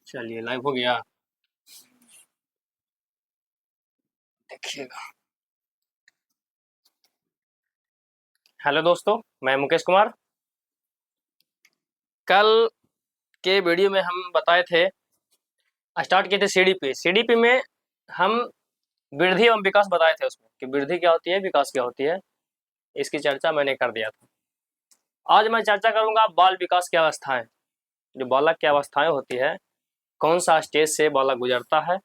चलिए लाइव हो गया, देखिएगा। हेलो दोस्तों, मैं मुकेश कुमार। कल के वीडियो में हम बताए थे, स्टार्ट किए थे सीडीपी। सीडीपी में हम वृद्धि एवं विकास बताए थे, उसमें कि वृद्धि क्या होती है, विकास क्या होती है, इसकी चर्चा मैंने कर दिया था। आज मैं चर्चा करूंगा बाल विकास की अवस्थाएं। जो बालक की अवस्थाएं होती है, कौन सा स्टेज से बालक गुजरता है,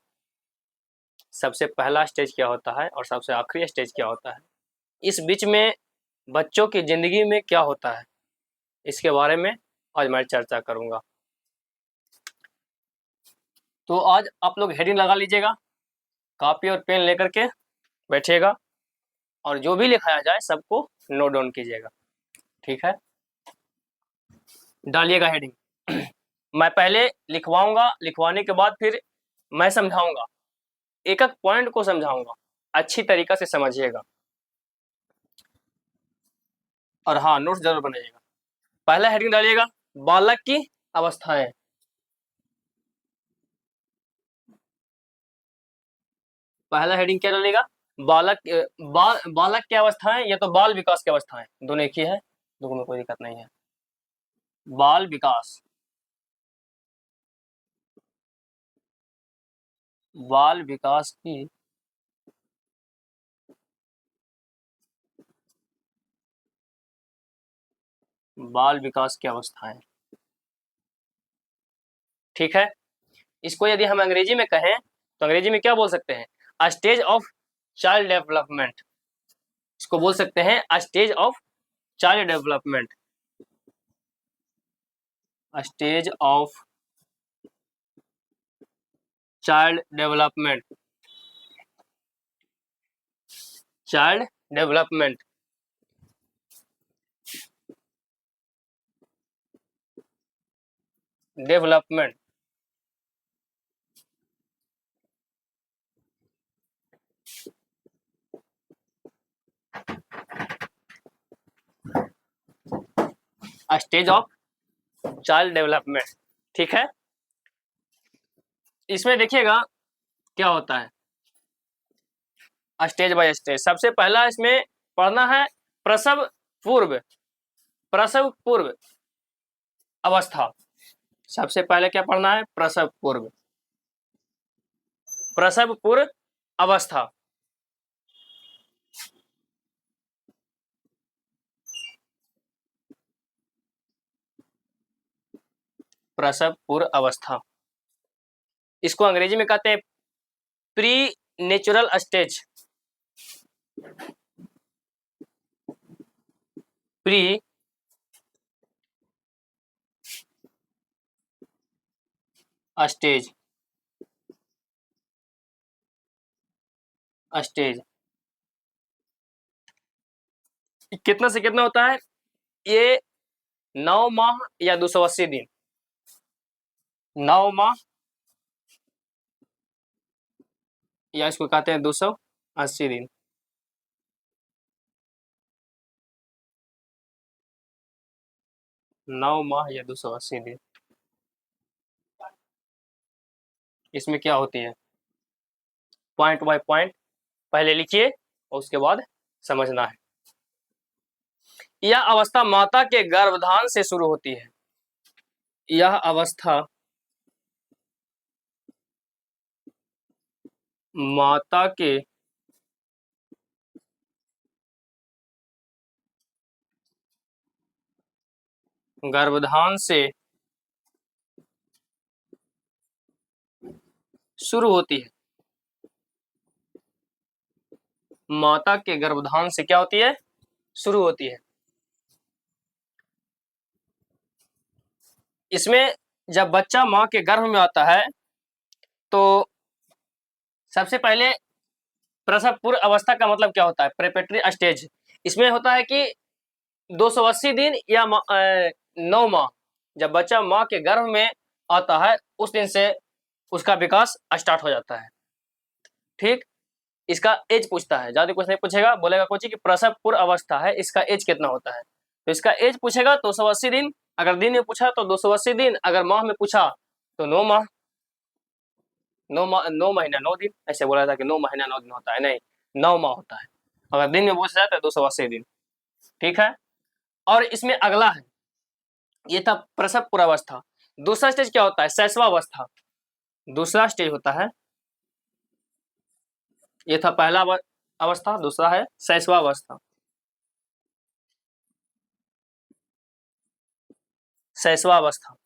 सबसे पहला स्टेज क्या होता है और सबसे आखिरी स्टेज क्या होता है, इस बीच में बच्चों की जिंदगी में क्या होता है, इसके बारे में आज मैं चर्चा करूंगा। तो आज आप लोग हेडिंग लगा लीजिएगा, कॉपी और पेन लेकर के बैठिएगा और जो भी लिखाया जाए सबको नोट डाउन कीजिएगा, ठीक है। डालिएगा हेडिंग। मैं पहले लिखवाऊंगा, लिखवाने के बाद फिर मैं समझाऊंगा, एक एक पॉइंट को समझाऊंगा, अच्छी तरीका से समझिएगा और हाँ, नोट्स जरूर बनाइएगा। पहला हेडिंग डालिएगा, बालक की अवस्थाएं। पहला हेडिंग क्या डालेगा, बालक की अवस्थाएं या तो बाल विकास की अवस्थाएं, दोनों एक ही है, दोनों में कोई दिक्कत नहीं है। बाल विकास, बाल विकास की बाल विकास की अवस्थाएं, ठीक है। इसको यदि हम अंग्रेजी में कहें तो अंग्रेजी में क्या बोल सकते हैं, अ स्टेज ऑफ चाइल्ड डेवलपमेंट। इसको बोल सकते हैं अ stage of child development, a stage of child development, child development. Development, stage of child development, ठीक है। इसमें देखिएगा क्या होता है, स्टेज बाय स्टेज। सबसे पहला इसमें पढ़ना है प्रसव पूर्व, प्रसव पूर्व अवस्था। सबसे पहले क्या पढ़ना है, प्रसव पूर्व, प्रसव पूर्व अवस्था। प्रसव पूर्व अवस्था, इसको अंग्रेजी में कहते हैं pre natural stage, pre stage, stage. कितना से कितना होता है ये, 9 माह या 280 दिन, 9 माह या इसको कहते हैं 280 दिन। नौ माह या 280 दिन, इसमें क्या होती है, पॉइंट बाय पॉइंट पहले लिखिए और उसके बाद समझना है। यह अवस्था माता के गर्भधान से शुरू होती है, यह अवस्था माता के गर्भधान से शुरू होती है, माता के गर्भधान से क्या होती है, शुरू होती है। इसमें जब बच्चा माँ के गर्भ में आता है तो सबसे पहले प्रसव पूर्व अवस्था का मतलब क्या होता है, प्रेपेटरी स्टेज। इसमें होता है कि 280 दिन या 9 माह, जब बच्चा माँ के गर्भ में आता है उस दिन से उसका विकास स्टार्ट हो जाता है, ठीक। इसका एज पूछता है, ज्यादा कुछ नहीं पूछेगा, बोलेगा कोची कि प्रसव पूर्व अवस्था है, इसका एज कितना होता है, तो इसका एज पूछेगा 280 दिन। अगर दिन में पूछा तो 280 दिन, अगर माह में पूछा तो 9 माह। 9 महीना 9 दिन, ऐसे बोला था कि 9 महीना 9 दिन होता है, नहीं 9 माह होता है। अगर दिन में पूछा जाए तो 280 दिन। ठीक है, और इसमें अगला है, ये था प्रसव पूर्वावस्था। दूसरा स्टेज क्या होता है? शैशवावस्था। दूसरा स्टेज होता है, ये था पहला अवस्था, दूसरा है शैशवावस्था। शैशवावस्था,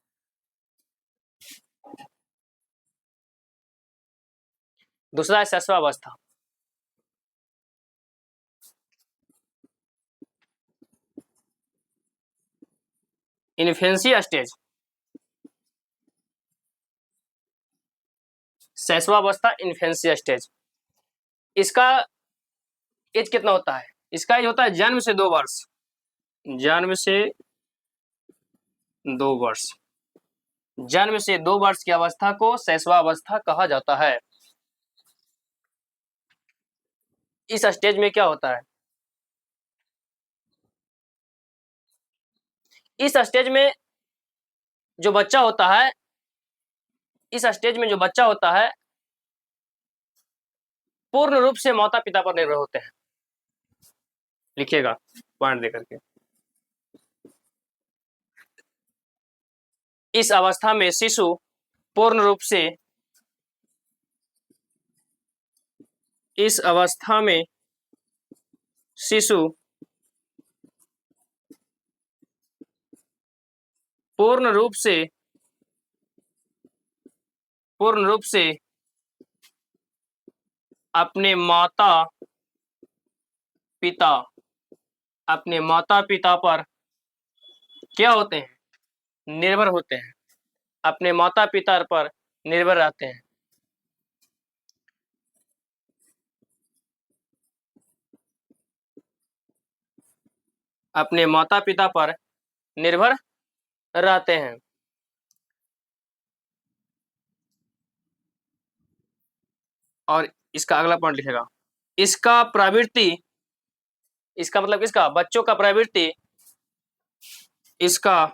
दूसरा है शैशवावस्था। इन्फेंसी स्टेज, शैशवावस्था इन्फेंसी स्टेज। इसका एज कितना होता है? इसका एज होता है जन्म से 2 वर्ष, जन्म से 2 वर्ष। जन्म से 2 वर्ष की अवस्था को शैशवावस्था कहा जाता है। इस स्टेज में क्या होता है? इस स्टेज में जो बच्चा होता है, इस स्टेज में जो बच्चा होता है पूर्ण रूप से माता पिता पर निर्भर होते हैं। लिखिएगा पॉइंट दे करके। इस अवस्था में शिशु पूर्ण रूप से, इस अवस्था में शिशु पूर्ण रूप से अपने माता पिता पर क्या होते हैं? निर्भर होते हैं। अपने माता पिता पर निर्भर रहते हैं। अपने माता पिता पर निर्भर रहते हैं। और इसका अगला पॉइंट लिखेगा, इसका प्रवृत्ति, इसका मतलब किसका? बच्चों का प्रवृत्ति, इसका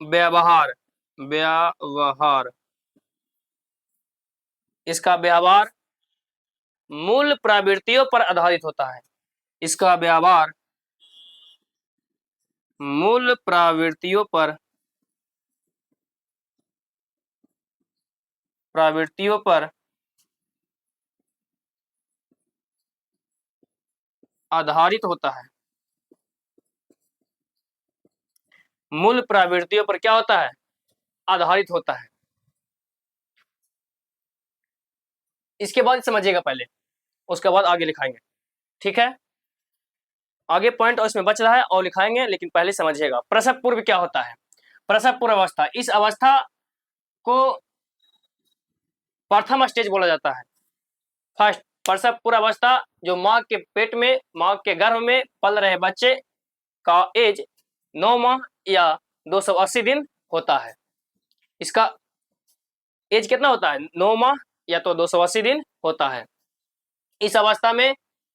व्यवहार, इसका व्यवहार मूल प्रवृत्तियों पर आधारित होता है। इसका व्यवहार मूल प्रवृत्तियों पर आधारित होता है। मूल प्रवृत्तियों पर क्या होता है? आधारित होता है। इसके बाद समझिएगा पहले, उसके बाद आगे लिखाएंगे। ठीक है, आगे पॉइंट और इसमें बच रहा है और लिखाएंगे, लेकिन पहले समझिएगा प्रसव पूर्व क्या होता है। प्रसव पूर्व अवस्था, इस अवस्था को प्रथम स्टेज बोला जाता है। फर्स्ट प्रसव पूर्व अवस्था, जो माँ के पेट में, माँ के गर्भ में पल रहे बच्चे का एज 9 माह या 280 दिन होता है। इसका एज कितना होता है? 9 माह या तो 280 दिन होता है। इस अवस्था में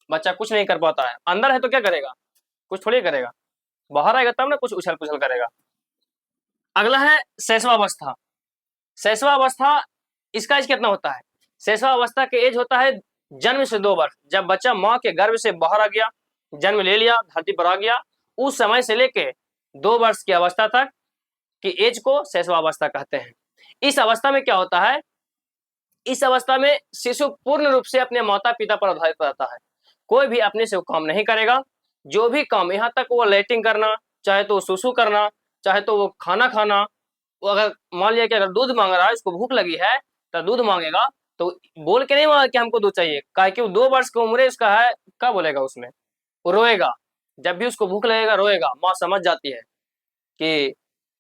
बच्चा कुछ नहीं कर पाता है। अंदर है तो क्या करेगा? कुछ थोड़ी करेगा। बाहर आएगा तब ना कुछ उछल पुछल करेगा। अगला है शैशवावस्था। शैशवावस्था, इसका एज कितना होता है? शैशवावस्था के एज होता है जन्म से 2 वर्ष। जब बच्चा माँ के गर्भ से बाहर आ गया, जन्म ले लिया, धरती पर आ गया, उस समय से लेके 2 वर्ष की अवस्था तक की एज को शैशवावस्था कहते हैं। इस अवस्था में क्या होता है? इस अवस्था में शिशु पूर्ण रूप से अपने माता पिता पर आधारित रहता है। कोई भी अपने से वो काम नहीं करेगा। जो भी काम, यहाँ तक वो लैट्रिन करना, चाहे तो सुसु करना, चाहे तो वो खाना खाना, वो अगर मान लिया कि अगर दूध मांग रहा है, उसको भूख लगी है तो दूध मांगेगा, तो बोल के नहीं मांगा कि हमको दूध चाहिए, काहे कि वो 2 वर्ष की उम्र है उसका है, क्या बोलेगा उसमें? वो रोएगा। जब भी उसको भूख लगेगा रोएगा। माँ समझ जाती है कि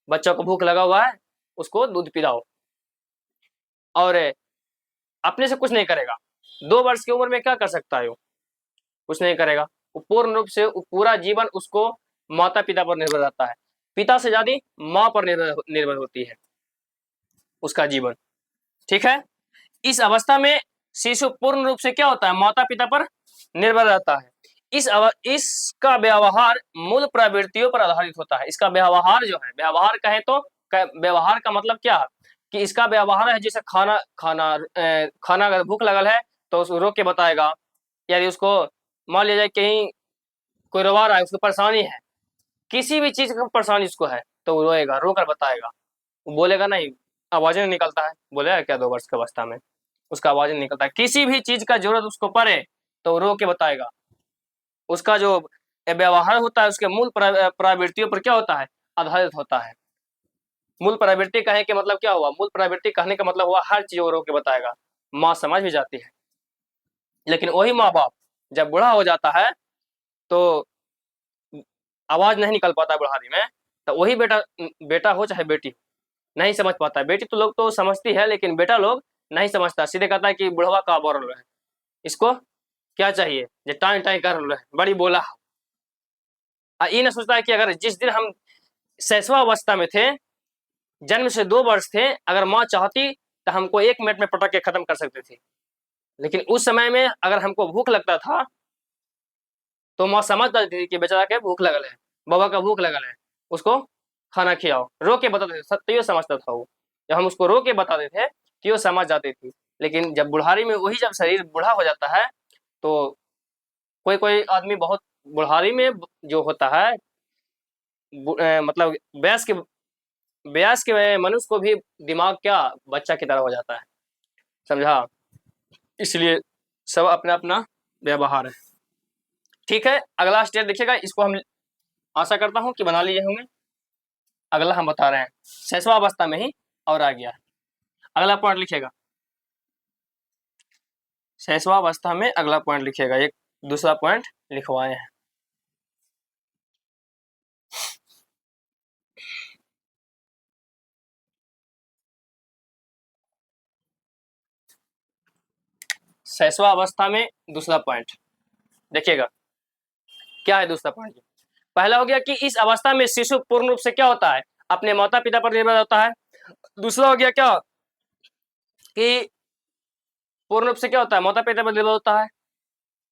बच्चा को भूख लगा हुआ है, उसको दूध पिलाओ। और अपने से कुछ नहीं करेगा। 2 वर्ष की उम्र में क्या कर सकता है वो? कुछ नहीं करेगा। वो पूर्ण रूप से पूरा जीवन उसको माता पिता पर निर्भर रहता है। पिता से ज्यादा माँ पर निर्भर होती है उसका जीवन। ठीक है, इस अवस्था में शिशु पूर्ण रूप से क्या होता है? माता पिता पर निर्भर रहता है। इसका व्यवहार मूल प्रवृत्तियों पर आधारित होता है। इसका व्यवहार जो है, व्यवहार कहे तो व्यवहार का मतलब क्या है? कि इसका व्यवहार है जैसे खाना खाना खाना अगर भूख लगल है तो उसको रोक के बताएगा। यदि उसको मान लिया जाए कहीं कोई रोवा रहा है, उसको परेशानी है, किसी भी चीज का परेशानी उसको है तो वो रोएगा, रो कर बताएगा। वो बोलेगा नहीं, आवाज नहीं निकलता है, बोलेगा क्या 2 वर्ष की अवस्था में उसका आवाज नहीं निकलता है। किसी भी चीज का जरूरत उसको पड़े तो वो रो के बताएगा। उसका जो व्यवहार होता है उसके मूल प्रवृत्तियों पर क्या होता है, आधारित होता है। मूल प्रवृत्ति कहे के मतलब क्या हुआ, मूल प्रवृत्ति कहने का मतलब हुआ हर चीज वो रो के बताएगा। माँ समझ भी जाती है, लेकिन वही माँ बाप जब बूढ़ा हो जाता है तो आवाज नहीं निकल पाता बुढ़ारी में, तो वही बेटा हो चाहे बेटी नहीं समझ पाता है। बेटी तो लोग तो समझती है, लेकिन बेटा लोग नहीं समझता, सीधे कहता है कि बुढ़वा का बोल रहे है, इसको क्या चाहिए, जे टाई टाई कर रहे है, बड़ी बोला। ये न सोचता है कि अगर जिस दिन हम शैशवावस्था में थे, जन्म से 2 वर्ष थे, अगर माँ चाहती तो हमको 1 मिनट में पटक के खत्म कर सकती थी। लेकिन उस समय में अगर हमको भूख लगता था तो माँ समझ जाती थी कि बेचारा के भूख लगल है, बाबा का भूख लगल है, उसको खाना खिलाओ। रो के बताते थे, सत्य समझता था वो। जब हम उसको रो के बताते थे तो वो समझ जाती थी। लेकिन जब बुढ़ारी में वही जब शरीर बूढ़ा हो जाता है तो कोई कोई आदमी बहुत बुढ़ारी में जो होता है मतलब वयस्क के मनुष्य को भी दिमाग क्या बच्चा की तरह हो जाता है, समझा। इसलिए सब अपना अपना व्यवहार है। ठीक है, अगला स्टेप देखिएगा, इसको हम आशा करता हूं कि बना लिए होंगे। अगला हम बता रहे हैं शैशवावस्था में ही और आ गया। अगला पॉइंट लिखिएगा, शैशवावस्था में अगला पॉइंट लिखिएगा, एक दूसरा पॉइंट लिखवाए हैं। शैशवावस्था में दूसरा पॉइंट देखिएगा, क्या है दूसरा पॉइंट। पहला हो गया कि इस अवस्था में शिशु पूर्ण रूप से क्या होता है, अपने माता पिता पर निर्भर होता है। दूसरा हो गया क्या कि पूर्ण रूप से क्या होता है, माता पिता पर निर्भर होता है।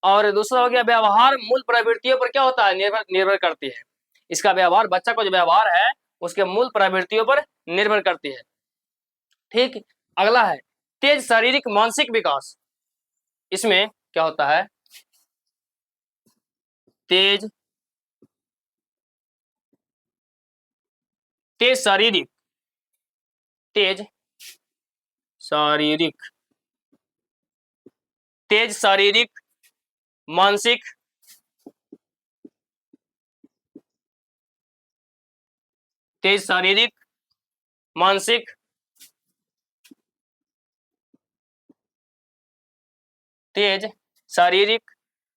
और दूसरा हो गया व्यवहार मूल प्रवृत्तियों पर क्या होता है, निर्भर करती है। इसका व्यवहार, बच्चा का जो व्यवहार है उसके मूल प्रवृत्तियों पर निर्भर करती है। ठीक, अगला है तेज शारीरिक मानसिक विकास। इसमें क्या होता है, तेज शारीरिक, तेज शारीरिक, तेज शारीरिक मानसिक तेज शारीरिक मानसिक तेज शारीरिक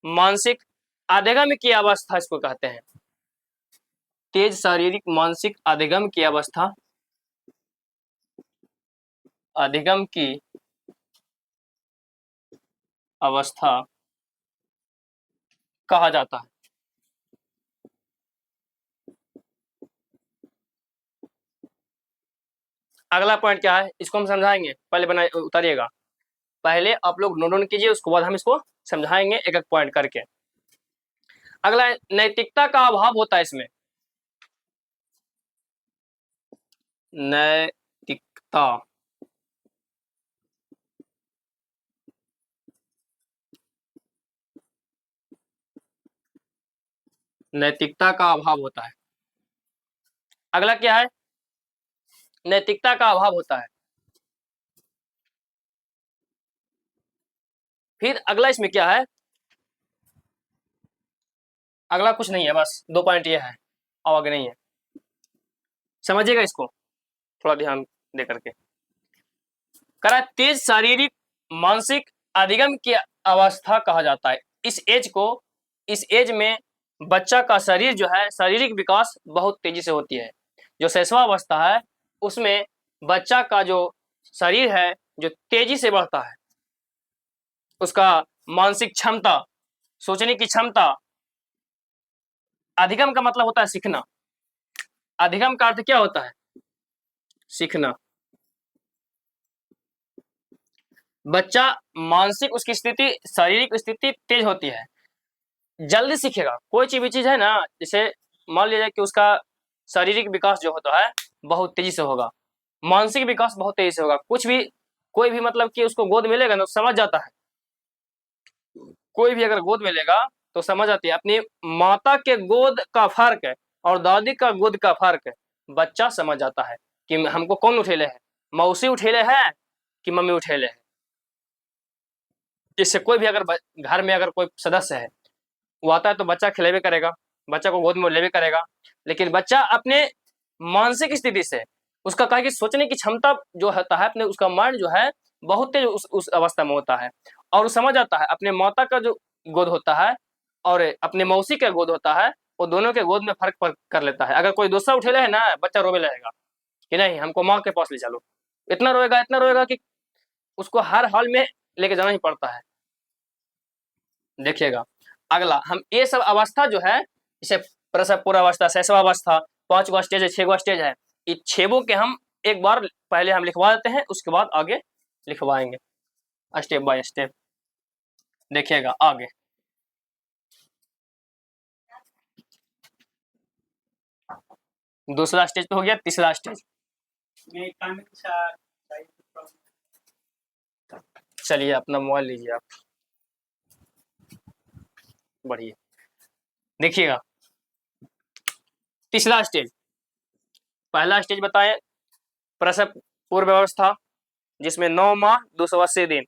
मानसिक आधिगम की अवस्था इसको कहते हैं। तेज शारीरिक मानसिक आधिगम की अवस्था, अधिगम की अवस्था कहा जाता है। अगला पॉइंट क्या है, इसको हम समझाएंगे, पहले बना उतारिएगा, पहले आप लोग नोट डाउन कीजिए, उसके बाद हम इसको समझाएंगे एक एक पॉइंट करके। अगला नैतिकता का अभाव होता है इसमें, नैतिकता, नैतिकता का अभाव होता है। अगला क्या है, नैतिकता का अभाव होता है। फिर अगला इसमें क्या है, अगला कुछ नहीं है, बस 2 पॉइंट ये है, और आगे नहीं है, समझिएगा इसको थोड़ा ध्यान दे करके। करा तेज शारीरिक मानसिक अधिगम की अवस्था कहा जाता है। इस एज में बच्चा का शरीर जो है, शारीरिक विकास बहुत तेजी से होती है। जो शैशवावस्था है उसमें बच्चा का जो शरीर है जो तेजी से बढ़ता है, उसका मानसिक क्षमता, सोचने की क्षमता, अधिगम का मतलब होता है सीखना, अधिगम का अर्थ क्या होता है, सीखना। बच्चा मानसिक उसकी स्थिति, शारीरिक स्थिति तेज होती है, जल्दी सीखेगा। कोई भी चीज है ना, जैसे मान लीजिए कि उसका शारीरिक विकास जो होता है बहुत तेजी से होगा, मानसिक विकास बहुत तेजी से होगा। कुछ भी, कोई भी मतलब कि उसको गोद मिलेगा ना, समझ जाता है। कोई भी अगर गोद मिलेगा तो समझ आती है। अपनी माता के गोद का फर्क है और दादी का गोद का फर्क है, बच्चा समझ जाता है कि हमको कौन उठेले है, मौसी उठेले है कि मम्मी उठेले है। इससे कोई भी अगर घर में अगर कोई सदस्य है, वो आता है तो बच्चा खिलेबे करेगा, बच्चा को गोद में लेबे करेगा। लेकिन बच्चा अपने मानसिक स्थिति से, उसका कहा कि सोचने की क्षमता जो होता है, अपने उसका माइंड जो है बहुत तेज उस अवस्था में होता है, और वो समझ आता है अपने माता का जो गोद होता है और अपने मौसी का गोद होता है, वो दोनों के गोद में फर्क कर लेता है। अगर कोई दूसरा उठेला है ना, बच्चा रोने लगेगा कि नहीं हमको माँ के पास ले चलो। इतना रोएगा कि उसको हर हाल में लेके जाना ही पड़ता है। देखिएगा अगला, हम ये सब अवस्था जो है, इसे प्रसव पूर्वावस्था, शैशवावस्था, 5 गो स्टेज है, 6 गो स्टेज है। इन 6 के हम एक बार पहले हम लिखवा देते हैं, उसके बाद आगे लिखवाएंगे स्टेप बाय स्टेप। देखिएगा आगे, दूसरा स्टेज तो हो गया, तीसरा स्टेज। चलिए अपना मोबाइल लीजिए आप, बढ़िए। देखिएगा तीसरा स्टेज, पहला स्टेज बताएं प्रसव पूर्व अवस्था, जिसमें 9 माह 280 दिन,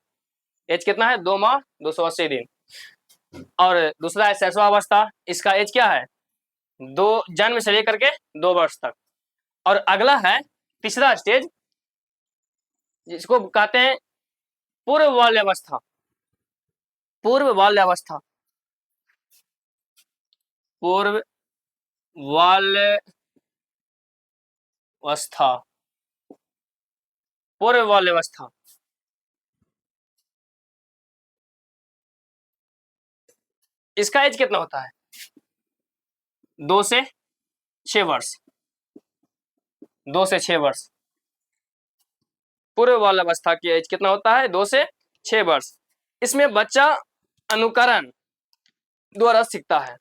एज कितना है 2 माह 280 दिन। और दूसरा है शैशवावस्था, इसका एज क्या है, दो जन्म से लेकर के 2 वर्ष तक। और अगला है तीसरा स्टेज, जिसको कहते हैं पूर्व बाल्यावस्था। पूर्व बाल्यावस्था, पूर्व बाल्यावस्था, पूर्व बाल्यावस्था। इसका एज कितना होता है, 2 से 6 वर्ष, 2 से 6 वर्ष। पूर्व बाल्यावस्था की एज कितना होता है, 2 से 6 वर्ष। इसमें बच्चा अनुकरण द्वारा सीखता है।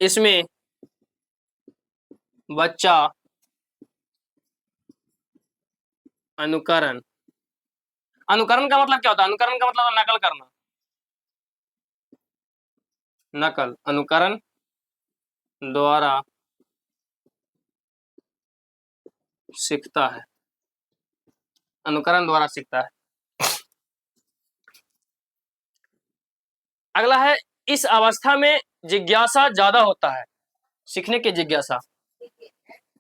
इसमें बच्चा अनुकरण, अनुकरण का मतलब क्या होता है, अनुकरण का मतलब नकल करना, नकल, अनुकरण द्वारा सीखता है, अनुकरण द्वारा सीखता है। अगला है, इस अवस्था में जिज्ञासा ज्यादा होता है, सीखने की जिज्ञासा।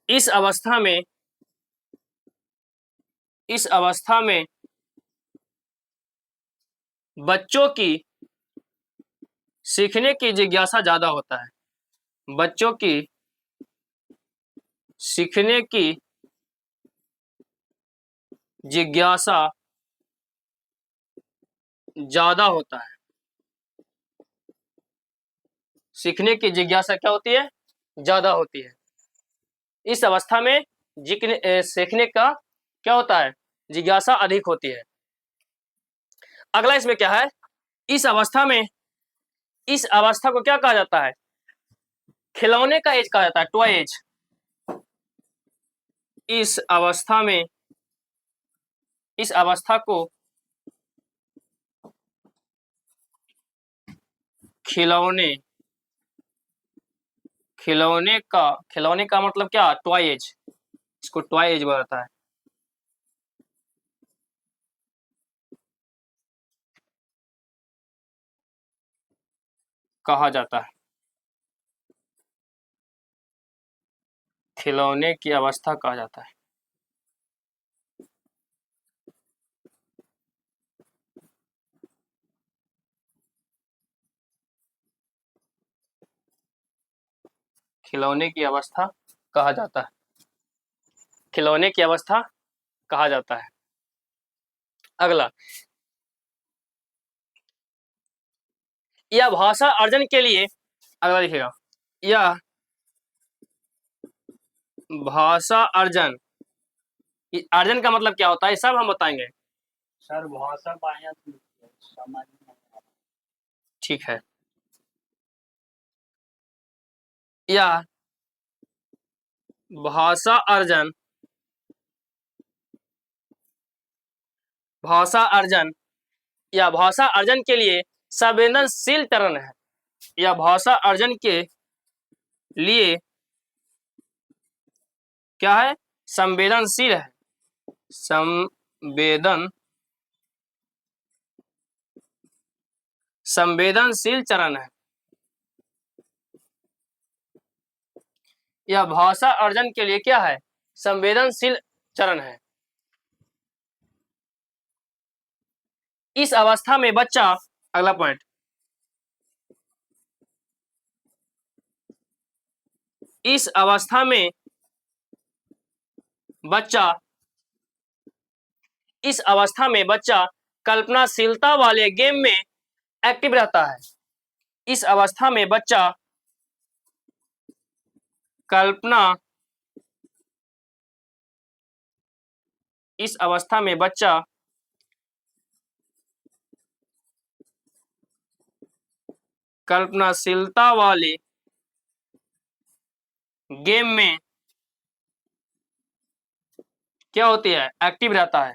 इस अवस्था में, इस अवस्था में बच्चों की सीखने की जिज्ञासा ज्यादा होता है, बच्चों की सीखने की जिज्ञासा ज्यादा होता है। सीखने की जिज्ञासा क्या होती है, ज्यादा होती है। इस अवस्था में सीखने का क्या होता है, जिज्ञासा अधिक होती है। अगला इसमें क्या है, इस अवस्था में, इस अवस्था को क्या कहा जाता है, खिलौने का एज कहा जाता है, टॉय एज। इस अवस्था में, इस अवस्था को खिलौने, खिलौने का मतलब क्या, टॉय एज, इसको टॉय एज बताता है, कहा जाता है। खिलौने की अवस्था कहा जाता है। खिलौने की अवस्था कहा जाता है, खिलौने की अवस्था कहा जाता है। अगला, यह भाषा अर्जन के लिए, अगला लिखेगा, यह भाषा अर्जन, अर्जन का मतलब क्या होता है, सब हम बताएंगे सर। भाषा पाया समझ में, ठीक है। यह भाषा अर्जन, भाषा अर्जन या भाषा अर्जन के लिए संवेदनशील चरण है, या भाषा अर्जन के लिए क्या है, संवेदनशील है, संवेदनशील चरण है, यह भाषा अर्जन के लिए क्या है, संवेदनशील चरण है। इस अवस्था में बच्चा, अगला पॉइंट, इस अवस्था में बच्चा कल्पनाशीलता वाले गेम में एक्टिव रहता है। इस अवस्था में बच्चा कल्पनाशीलता वाले गेम में क्या होती है, एक्टिव रहता है,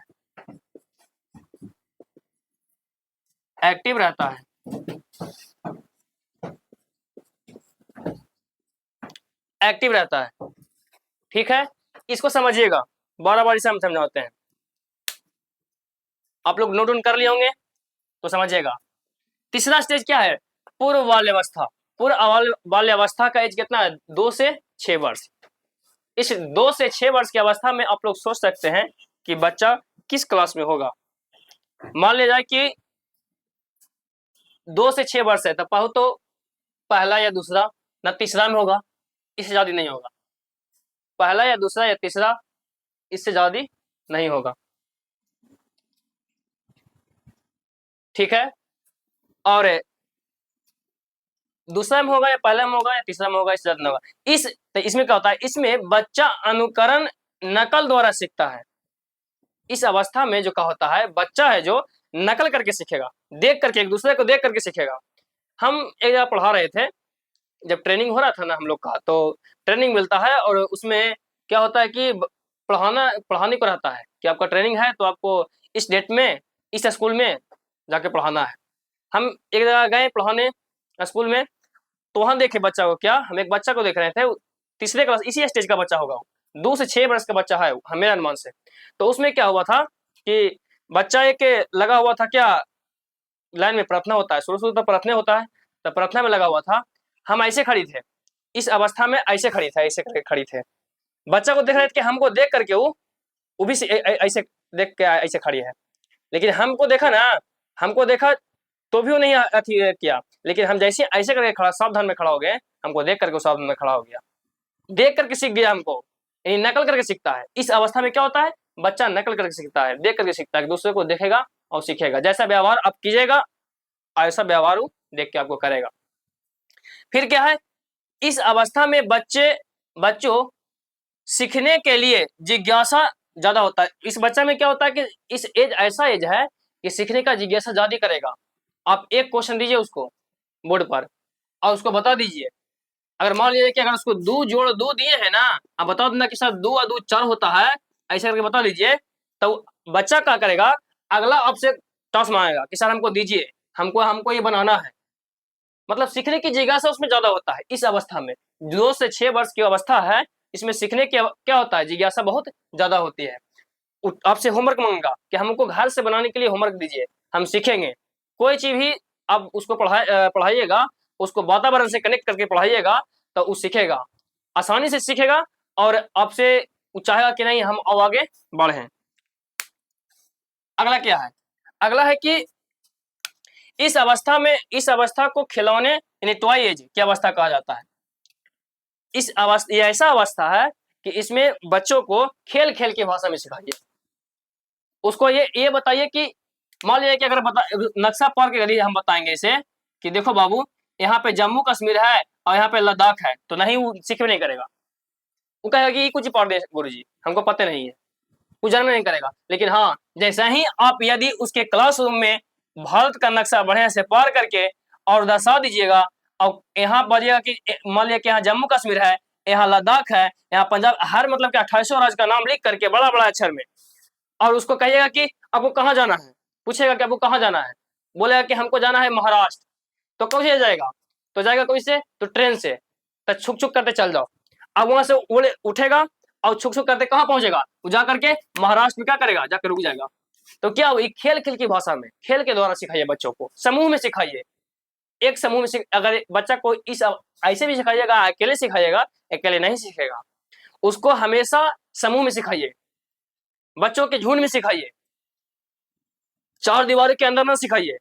एक्टिव रहता है। एक्टिव रहता है, ठीक है। इसको समझिएगा, बार बार इसे हम समझाते हैं। आप लोग नोट डाउन कर लिए होंगे तो समझिएगा। तीसरा स्टेज क्या है, पूर्व बाल्यावस्था। पूर्व बाल्यावस्था का एज कितना है, 2 से 6 वर्ष। इस 2 से 6 वर्ष की अवस्था में आप लोग सोच सकते हैं कि बच्चा किस क्लास में होगा। मान लिया जाए कि 2 से 6 वर्ष है, तब तो पहला या दूसरा, न तीसरा में होगा, इससे ज्यादा नहीं होगा। पहला या दूसरा या तीसरा, इससे ज्यादा नहीं होगा, ठीक है। और दूसरा में होगा या पहला में होगा या तीसरा में होगा, इससे ज्यादा नहीं होगा। तो इसमें क्या होता है, इसमें बच्चा अनुकरण नकल द्वारा सीखता है। इस अवस्था में जो क्या होता है, बच्चा है जो नकल करके सीखेगा, देख करके, एक दूसरे को देख करके सीखेगा। हम एक जगह पढ़ा रहे थे, जब ट्रेनिंग हो रहा था ना हम लोग का, तो ट्रेनिंग मिलता है और उसमें क्या होता है कि पढ़ाने को रहता है कि आपका ट्रेनिंग है तो आपको इस डेट में इस स्कूल में जाके पढ़ाना है। हम एक जगह गए पढ़ाने स्कूल में, तो वहां देखे बच्चा को, क्या हम एक बच्चा को देख रहे थे, तीसरे क्लास, इसी स्टेज का बच्चा होगा, 2 से 6 वर्ष का बच्चा है मेरे अनुमान से। तो उसमें क्या हुआ था कि बच्चा एक लगा हुआ था, क्या लाइन में प्रार्थना होता है, शुरू तो प्रार्थना होता है, तो प्रार्थना में लगा हुआ था। हम ऐसे खड़ी थे, इस अवस्था में ऐसे खड़ी थे, ऐसे करके खड़ी थे। बच्चा को देख रहे थे कि हमको देख करके वो भी ऐसे देख के ऐसे खड़ी है, लेकिन हमको देखा ना, हमको देखा तो भी वो नहीं अथी किया, लेकिन हम जैसे ऐसे करके खड़ा, सावधान में खड़ा हो गए, हमको देख करके सावधान में खड़ा हो गया, देख करके सीख गया हमको, यानी नकल करके सीखता है। इस अवस्था में क्या होता है, बच्चा नकल करके सीखता है, देख करके सीखता है, दूसरे को देखेगा और सीखेगा। जैसा व्यवहार आप कीजिएगा, ऐसा व्यवहार वो देख के आपको करेगा। फिर क्या है, इस अवस्था में बच्चों सीखने के लिए जिज्ञासा ज्यादा होता है। इस बच्चा में क्या होता है कि इस एज ऐसा एज है कि सीखने का जिज्ञासा ज्यादा करेगा। आप एक क्वेश्चन दीजिए उसको बोर्ड पर और उसको बता दीजिए, अगर मान लीजिए कि अगर उसको 2 जोड़ 2 दिए हैं ना, आप बता देना कि सर 2 और 2 4 होता है, ऐसे करके बता दीजिए, तो बच्चा क्या करेगा, अगला आपसे टास्क मांगेगा कि सर हमको दीजिए, हमको ये बनाना है। मतलब सीखने की जिज्ञासा उसमें ज्यादा होता है। इस अवस्था में 2 से 6 वर्ष की अवस्था है, इसमें सीखने की क्या होता है, जिज्ञासा बहुत ज्यादा होती है। आपसे होमवर्क मांगेगा कि हमको घर से बनाने के लिए होमवर्क दीजिए, हम सीखेंगे। कोई चीज भी आप उसको पढ़ाइएगा, उसको वातावरण से कनेक्ट करके पढ़ाइएगा, तो वो सीखेगा, आसानी से सीखेगा और आपसे चाहेगा कि नहीं हम और आगे बढ़े। अगला क्या है, अगला है कि इस अवस्था को खिलौने यानी टॉय एज की अवस्था कहा जाता है। इस अवस्था, ये ऐसा अवस्था है कि इसमें बच्चों को खेल खेल की भाषा में सिखाइए। उसको ये बताइए कि मान लीजिए कि अगर नक्शा पार के गली हम बताएंगे इसे कि देखो बाबू, यहाँ पे जम्मू कश्मीर है और यहाँ पे लद्दाख है, तो नहीं, वो सीखने नहीं करेगा, वो कहेगा कि कुछ पढ़ दे गुरुजी, हमको पता नहीं है, वो जानना नहीं करेगा। लेकिन हाँ, जैसा ही आप यदि उसके क्लासरूम में भारत का नक्शा बढ़िया से पार करके और दर्शा दीजिएगा और यहाँ बजेगा कि मान लिया कि यहाँ जम्मू कश्मीर है, यहाँ लद्दाख है, यहाँ पंजाब, हर मतलब कि 28 राज्य का नाम लिख करके बड़ा बड़ा अक्षर में, और उसको कहिएगा कि आपको कहाँ जाना है, पूछेगा कि आपको कहाँ जाना है, बोलेगा कि हमको जाना है महाराष्ट्र, तो कैसे जाएगा, तो जाएगा कैसे, तो ट्रेन से, तो छुक छुक करते चल जाओ। अब वहां से उठेगा और छुक छुक करते कहाँ पहुंचेगा, वो जा करके महाराष्ट्र में क्या करेगा, जाकर रुक जाएगा। तो क्या हुई, खेल खेल की भाषा में, खेल के द्वारा सिखाइए बच्चों को, समूह में सिखाइए, एक समूह में अगर बच्चा को इस ऐसे भी सिखाइएगा, अकेले सिखाइएगा, अकेले नहीं सीखेगा, उसको हमेशा समूह में सिखाइए, बच्चों के झुंड में सिखाइए, चार दीवारों के अंदर ना सिखाइए।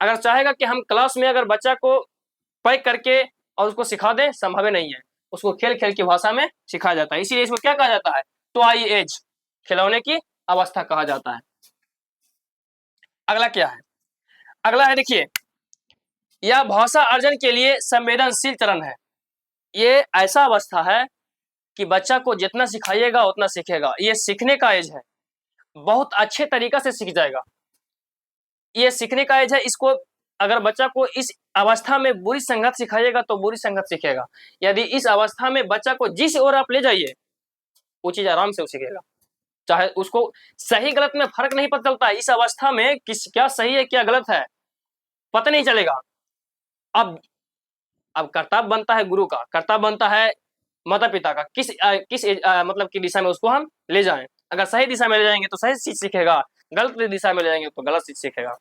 अगर चाहेगा कि हम क्लास में अगर बच्चा को पैक करके और उसको सिखा दें, संभव नहीं है, उसको खेल खेल की भाषा में सिखाया जाता है, इसीलिए इसको क्या कहा जाता है, टॉय एज, खिलौने की अवस्था कहा जाता है। अगला क्या है, अगला है देखिए, यह भाषा अर्जन के लिए संवेदनशील चरण है। ये ऐसा अवस्था है कि बच्चा को जितना सिखाइएगा उतना सीखेगा, ये सीखने का एज है, बहुत अच्छे तरीका से सीख जाएगा, ये सीखने का एज है। इसको अगर बच्चा को इस अवस्था में बुरी संगत सिखाइएगा तो बुरी संगत सीखेगा, यदि इस अवस्था में बच्चा को जिस ओर आप ले जाइए वो चीज आराम से वो सीखेगा, चाहे उसको सही गलत में फर्क नहीं पता चलता है, इस अवस्था में किस क्या सही है क्या गलत है पता नहीं चलेगा। अब कर्तव्य बनता है गुरु का, कर्तव्य बनता है माता पिता का, किस मतलब की दिशा में उसको हम ले जाएं। अगर सही दिशा में ले जाएंगे तो सही चीज सीखेगा, गलत दिशा में ले जाएंगे तो गलत चीज सीखेगा।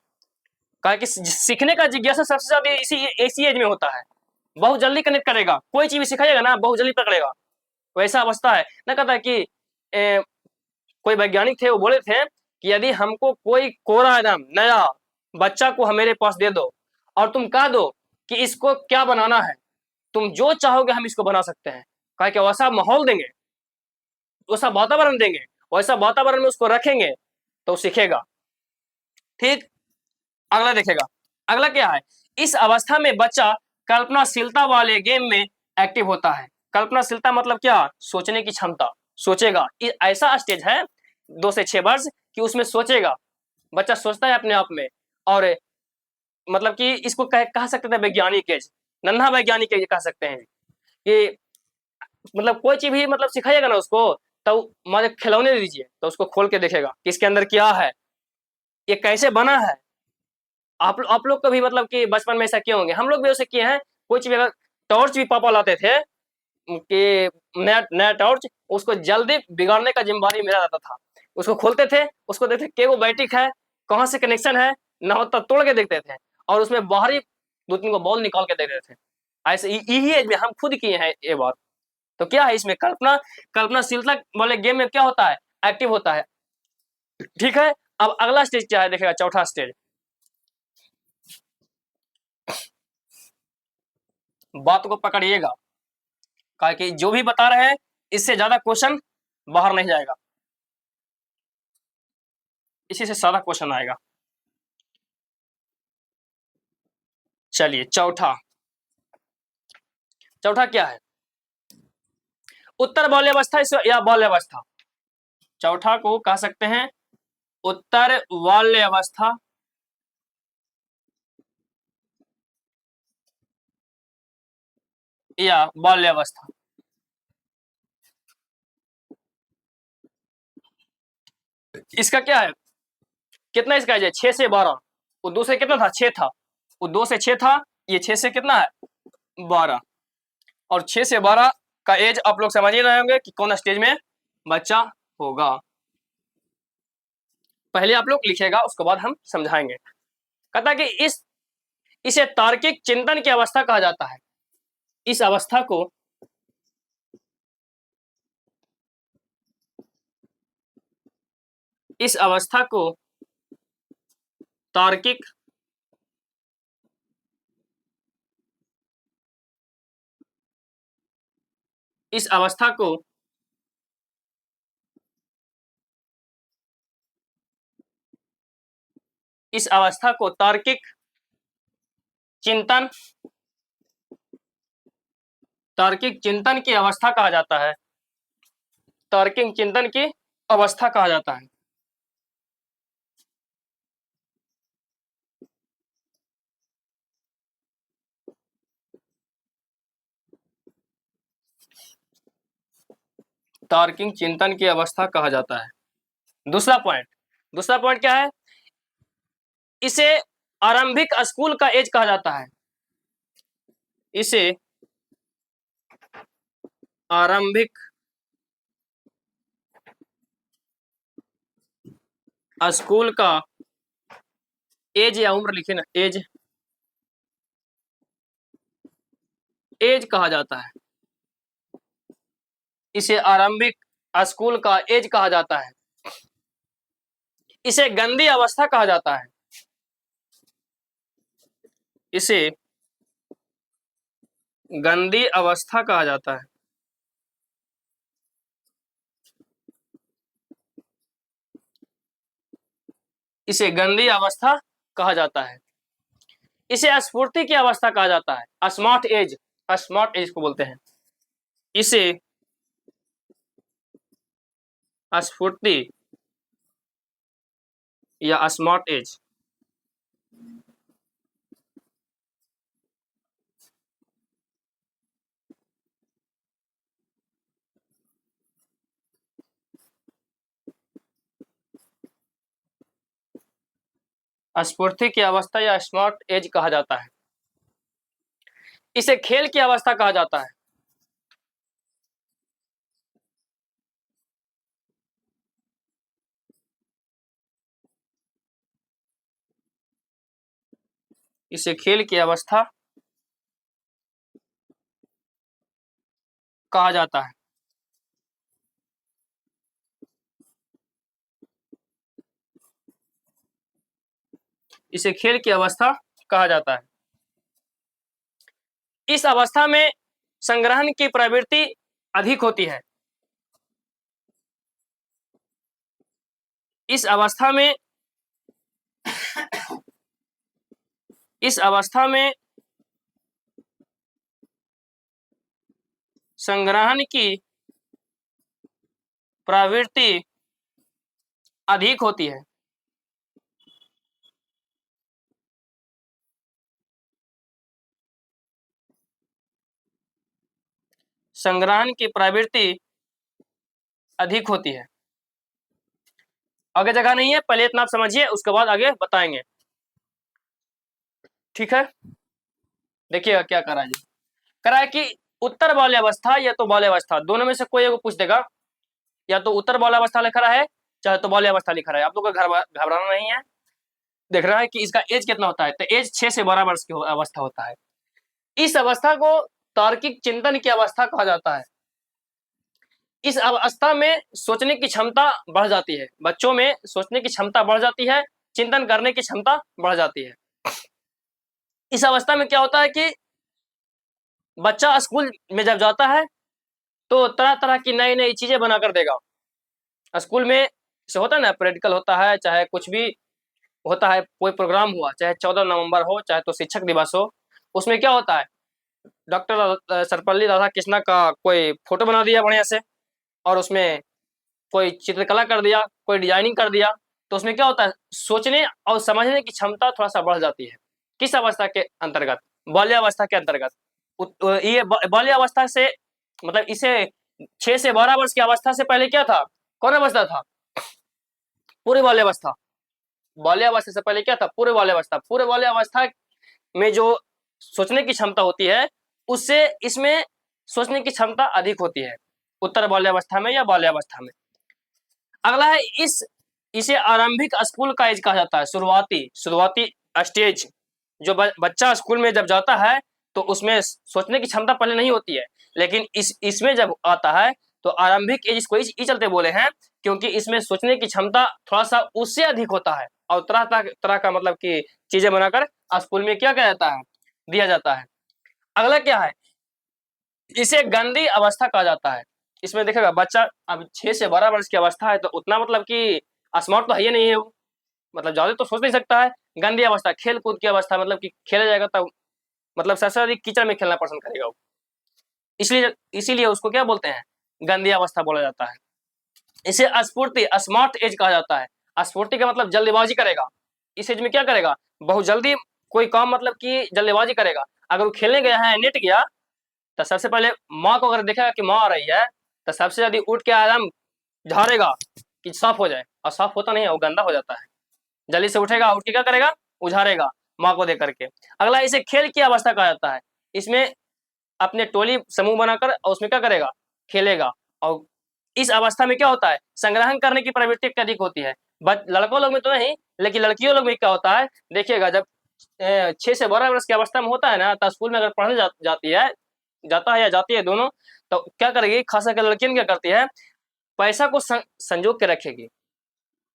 कहा कि सीखने का जिज्ञासा सबसे ज्यादा इसी एज में होता है, बहुत जल्दी कनेक्ट करेगा, कोई चीज भी सिखाइएगा ना बहुत जल्दी पकड़ेगा, वैसा अवस्था है ना। कहता है कि कोई वैज्ञानिक थे, वो बोले थे कि यदि हमको कोई कोरा एकदम नया बच्चा को मेरे पास दे दो और तुम कह दो कि इसको क्या बनाना है, तुम जो चाहोगे हम इसको बना सकते हैं, कहा कि वैसा माहौल देंगे, वैसा वातावरण देंगे, वैसा वातावरण में उसको रखेंगे तो सीखेगा। ठीक, अगला देखेगा, अगला क्या है, इस अवस्था में बच्चा कल्पनाशीलता वाले गेम में एक्टिव होता है। कल्पनाशीलता मतलब क्या, सोचने की क्षमता, सोचेगा, ऐसा स्टेज है 2 से 6 वर्ष कि उसमें सोचेगा, बच्चा सोचता है अपने आप में, और मतलब कि इसको कह सकते थे वैज्ञानिक एज, नन्हा वैज्ञानिक एज कह सकते हैं कि मतलब कोई चीज भी मतलब सिखाइएगा ना उसको, तो मुझे खिलौने दे दीजिए तो उसको खोल के देखेगा कि इसके अंदर क्या है, ये कैसे बना है। आप लोग को भी मतलब कि बचपन में ऐसा किए होंगे, हम लोग भी ऐसे किए हैं, कोई चीज अगर टॉर्च भी पापा लाते थे कि नया नया टॉर्च, उसको जल्दी बिगाड़ने का जिम्मेवारी मेरा रहता था। उसको खोलते थे, उसको देखते के वो बैटरी है, कहाँ से कनेक्शन है, ना होता तोड़ के देखते थे, और उसमें बाहरी 2-3 को बॉल निकाल के देखते थे। ऐसे यही एज में हम खुद किए हैं ये बात। तो क्या है इसमें, कल्पनाशीलता वाले गेम में क्या होता है, एक्टिव होता है। ठीक है, अब अगला स्टेज क्या है देखेगा, चौथा स्टेज, बात को पकड़िएगा, कहा कि जो भी बता रहे हैं इससे ज्यादा क्वेश्चन बाहर नहीं जाएगा, इसी से सारा क्वेश्चन आएगा। चलिए चौथा क्या है, उत्तर बाल्यावस्था या बाल्यावस्था, चौथा को कह सकते हैं उत्तर बाल्यावस्था या बाल्यावस्था। इसका क्या है, कितना इसका है, 6 से 12, वो 2 से कितना था, 6 था, वो 2 से 6 था, ये 6 से कितना है, 12, और 6 से 12 का एज आप लोग समझ ही रहे होंगे कि कौन स्टेज में बच्चा होगा। पहले आप लोग लिखिएगा, उसके बाद हम समझाएंगे। कहता कि इसे तार्किक चिंतन की अवस्था कहा जाता है। इस अवस्था को तार्किक इस अवस्था को तार्किक चिंतन की अवस्था कहा जाता है, तार्किक चिंतन की अवस्था कहा जाता है। तार्किक चिंतन की अवस्था कहा जाता है। दूसरा पॉइंट क्या है? इसे आरंभिक स्कूल का एज कहा जाता है। इसे आरंभिक स्कूल का एज या उम्र लिखे ना, एज कहा जाता है। इसे आरंभिक स्कूल का एज कहा जाता है। इसे गंदी अवस्था कहा जाता है। इसे गंदी अवस्था कहा जाता है। इसे गंदी अवस्था कहा जाता है। इसे स्फूर्ति की अवस्था कहा जाता है। स्मार्ट एज को बोलते हैं। इसे स्फूर्ति या स्मार्ट एज। स्फूर्ति की अवस्था या स्मार्ट एज कहा जाता है। इसे खेल की अवस्था कहा जाता है। इसे खेल की अवस्था कहा जाता है। इसे खेल की अवस्था कहा जाता है। इस अवस्था में संग्रहण की प्रवृत्ति अधिक होती है। इस अवस्था में संग्रहण की प्रवृत्ति अधिक होती है। संग्रहण की प्रवृत्ति अधिक होती है। आगे जगह नहीं है, पहले इतना आप समझिए, उसके बाद आगे बताएंगे। ठीक है, देखिएगा क्या करा है। करा है कि उत्तर बाल्य अवस्था या तो बाल्य अवस्था, दोनों में से कोई एक पूछ देगा। या तो उत्तर बाल्य अवस्था लिखा रहा है, चाहे तो बाल्य अवस्था लिखा रहा है। आप लोग को घबराना नहीं है। देख रहा है कि इसका एज कितना होता है, तो एज 6 से 12 वर्ष की अवस्था होता है। इस अवस्था को तार्किक चिंतन की अवस्था कहा जाता है। इस अवस्था में सोचने की क्षमता बढ़ जाती है। बच्चों में सोचने की क्षमता बढ़ जाती है, चिंतन करने की क्षमता बढ़ जाती है। इस अवस्था में क्या होता है कि बच्चा स्कूल में जब जाता है तो तरह तरह की नई नई चीजें बनाकर देगा। स्कूल में से होता है ना, प्रैक्टिकल होता है, चाहे कुछ भी होता है, कोई प्रोग्राम हुआ, चाहे 14 नवंबर हो, चाहे तो शिक्षक दिवस हो, उसमें क्या होता है, डॉक्टर सर्वपल्ली राधाकृष्णन का कोई फोटो बना दिया बढ़िया से, और उसमें कोई चित्रकला कर दिया, कोई डिजाइनिंग कर दिया, तो उसमें क्या होता है, सोचने और समझने की क्षमता थोड़ा सा बढ़ जाती है। किस अवस्था के अंतर्गत? बाल्यावस्था के अंतर्गत। ये बाल्यावस्था से मतलब इसे 6 से 12 वर्ष की अवस्था से पहले क्या था, कौन अवस्था था? पूर्व बाल्यावस्था। बाल्यावस्था से पहले क्या था? पूर्व बाल्यावस्था। पूर्व बाल्यावस्था में जो सोचने की क्षमता होती है, उससे इसमें सोचने की क्षमता अधिक होती है, उत्तर बाल्यावस्था में या बाल्यावस्था में। अगला है इसे आरंभिक स्कूल का एज कहा जाता है। शुरुआती स्टेज। जो बच्चा स्कूल में जब जाता है तो उसमें सोचने की क्षमता पहले नहीं होती है, लेकिन इसमें जब आता है तो आरंभिक एज, इसको इस चलते बोले हैं क्योंकि इसमें सोचने की क्षमता थोड़ा सा उससे अधिक होता है, और तरह तरह का मतलब कि चीजें बनाकर स्कूल में क्या किया जाता है, दिया जाता है। अगला क्या है, इसे गंदी अवस्था कहा जाता है। इसमें देखेगा बच्चा अब 6 से 12 वर्ष की अवस्था है, तो उतना मतलब कि स्मार्ट तो है ही नहीं है वो, मतलब ज्यादा तो सोच नहीं सकता है। गंदी अवस्था, खेल कूद की अवस्था, मतलब कि खेला जाएगा तब मतलब सबसे अधिक कीचड़ में खेलना पसंद करेगा वो, इसीलिए उसको क्या बोलते हैं, गंदी अवस्था बोला जाता है। इसे स्फूर्ति, स्मार्ट एज कहा जाता है। स्फूर्ति का मतलब जल्दबाजी करेगा। इस एज में क्या करेगा, बहुत जल्दी कोई काम मतलब कि जल्दबाजी करेगा। अगर वो खेलने गया है, नेट गया, तो सबसे पहले माँ को अगर देखेगा कि माँ आ रही है तो सबसे ज्यादा उठ के आराम झाड़ेगा कि साफ हो जाए, और साफ होता नहीं है, वो गंदा हो जाता है। जल्दी से उठेगा, उठ के क्या करेगा, उझाड़ेगा माँ को दे करके। अगला इसे खेल की अवस्था कहा जाता है। इसमें अपने टोली समूह बनाकर और उसमें क्या करेगा, खेलेगा। और इस अवस्था में क्या होता है, संग्रहण करने की प्रवृत्ति अधिक होती है। बट लड़कों लोग में तो नहीं, लेकिन लड़कियों लोग में क्या होता है, देखिएगा जब 6 से 12 वर्ष की अवस्था में होता है ना, तो स्कूल में अगर पढ़ने जाता है या जाती है दोनों, तो क्या करेगी, खास करके लड़कियां क्या करती है, पैसा को संजोग के रखेगी।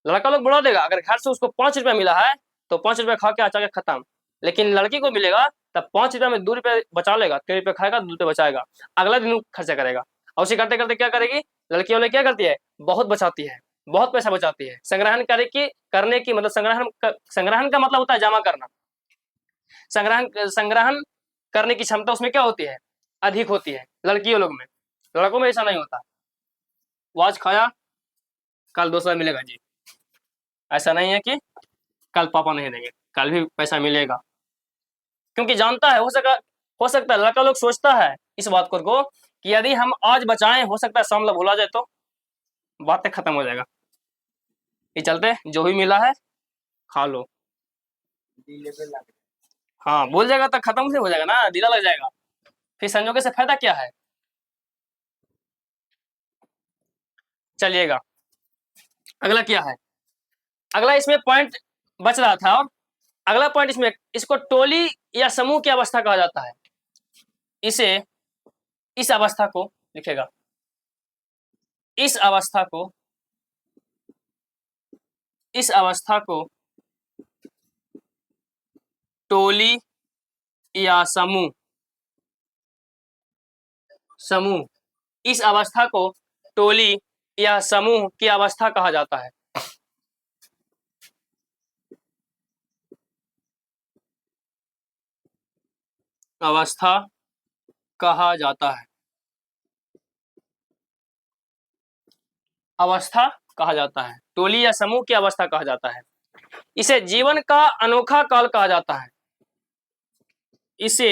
लड़का लोग बढ़ा देगा, अगर घर से उसको 5 रुपया मिला है तो 5 रुपया खा के अचानक खत्म। लेकिन लड़की को मिलेगा तब 5 रुपया में 2 रुपये बचा लेगा, 3 रुपये खाएगा, 2 रुपये बचाएगा, अगला दिन खर्चा करेगा। और उसे करते करते क्या करेगी, लड़की वाले क्या करती है, बहुत बचाती है, बहुत पैसा बचाती है। संग्रहण करने की मतलब संग्रहण का मतलब होता है जमा करना। संग्रहण करने की क्षमता उसमें क्या होती है, अधिक होती है लड़कियों लोग में। लड़कों में ऐसा नहीं होता, आज खाया कल दूसरा मिलेगा जी, ऐसा नहीं है कि कल पापा नहीं देंगे, कल भी पैसा मिलेगा। क्योंकि जानता है, हो सकता है लड़का लोग सोचता है इस बात को कि यदि हम आज बचाएं, हो सकता है शाम को भुला जाए तो बातें खत्म हो जाएगा। ये चलते जो भी मिला है खा लो, हाँ भूल जाएगा तो खत्म से हो जाएगा ना, दिला लग जाएगा, फिर संजोगे से फायदा क्या है। चलिएगा अगला क्या है, अगला इसमें पॉइंट बच रहा था, और अगला पॉइंट इसमें, इसको टोली या समूह की अवस्था कहा जाता है। इसे इस अवस्था को लिखेगा, इस अवस्था को टोली या समूह इस अवस्था को टोली या समूह की अवस्था कहा जाता है। अवस्था कहा जाता है, अवस्था कहा जाता है, टोली या समूह की अवस्था कहा जाता है। इसे जीवन का अनोखा काल कहा जाता है। इसे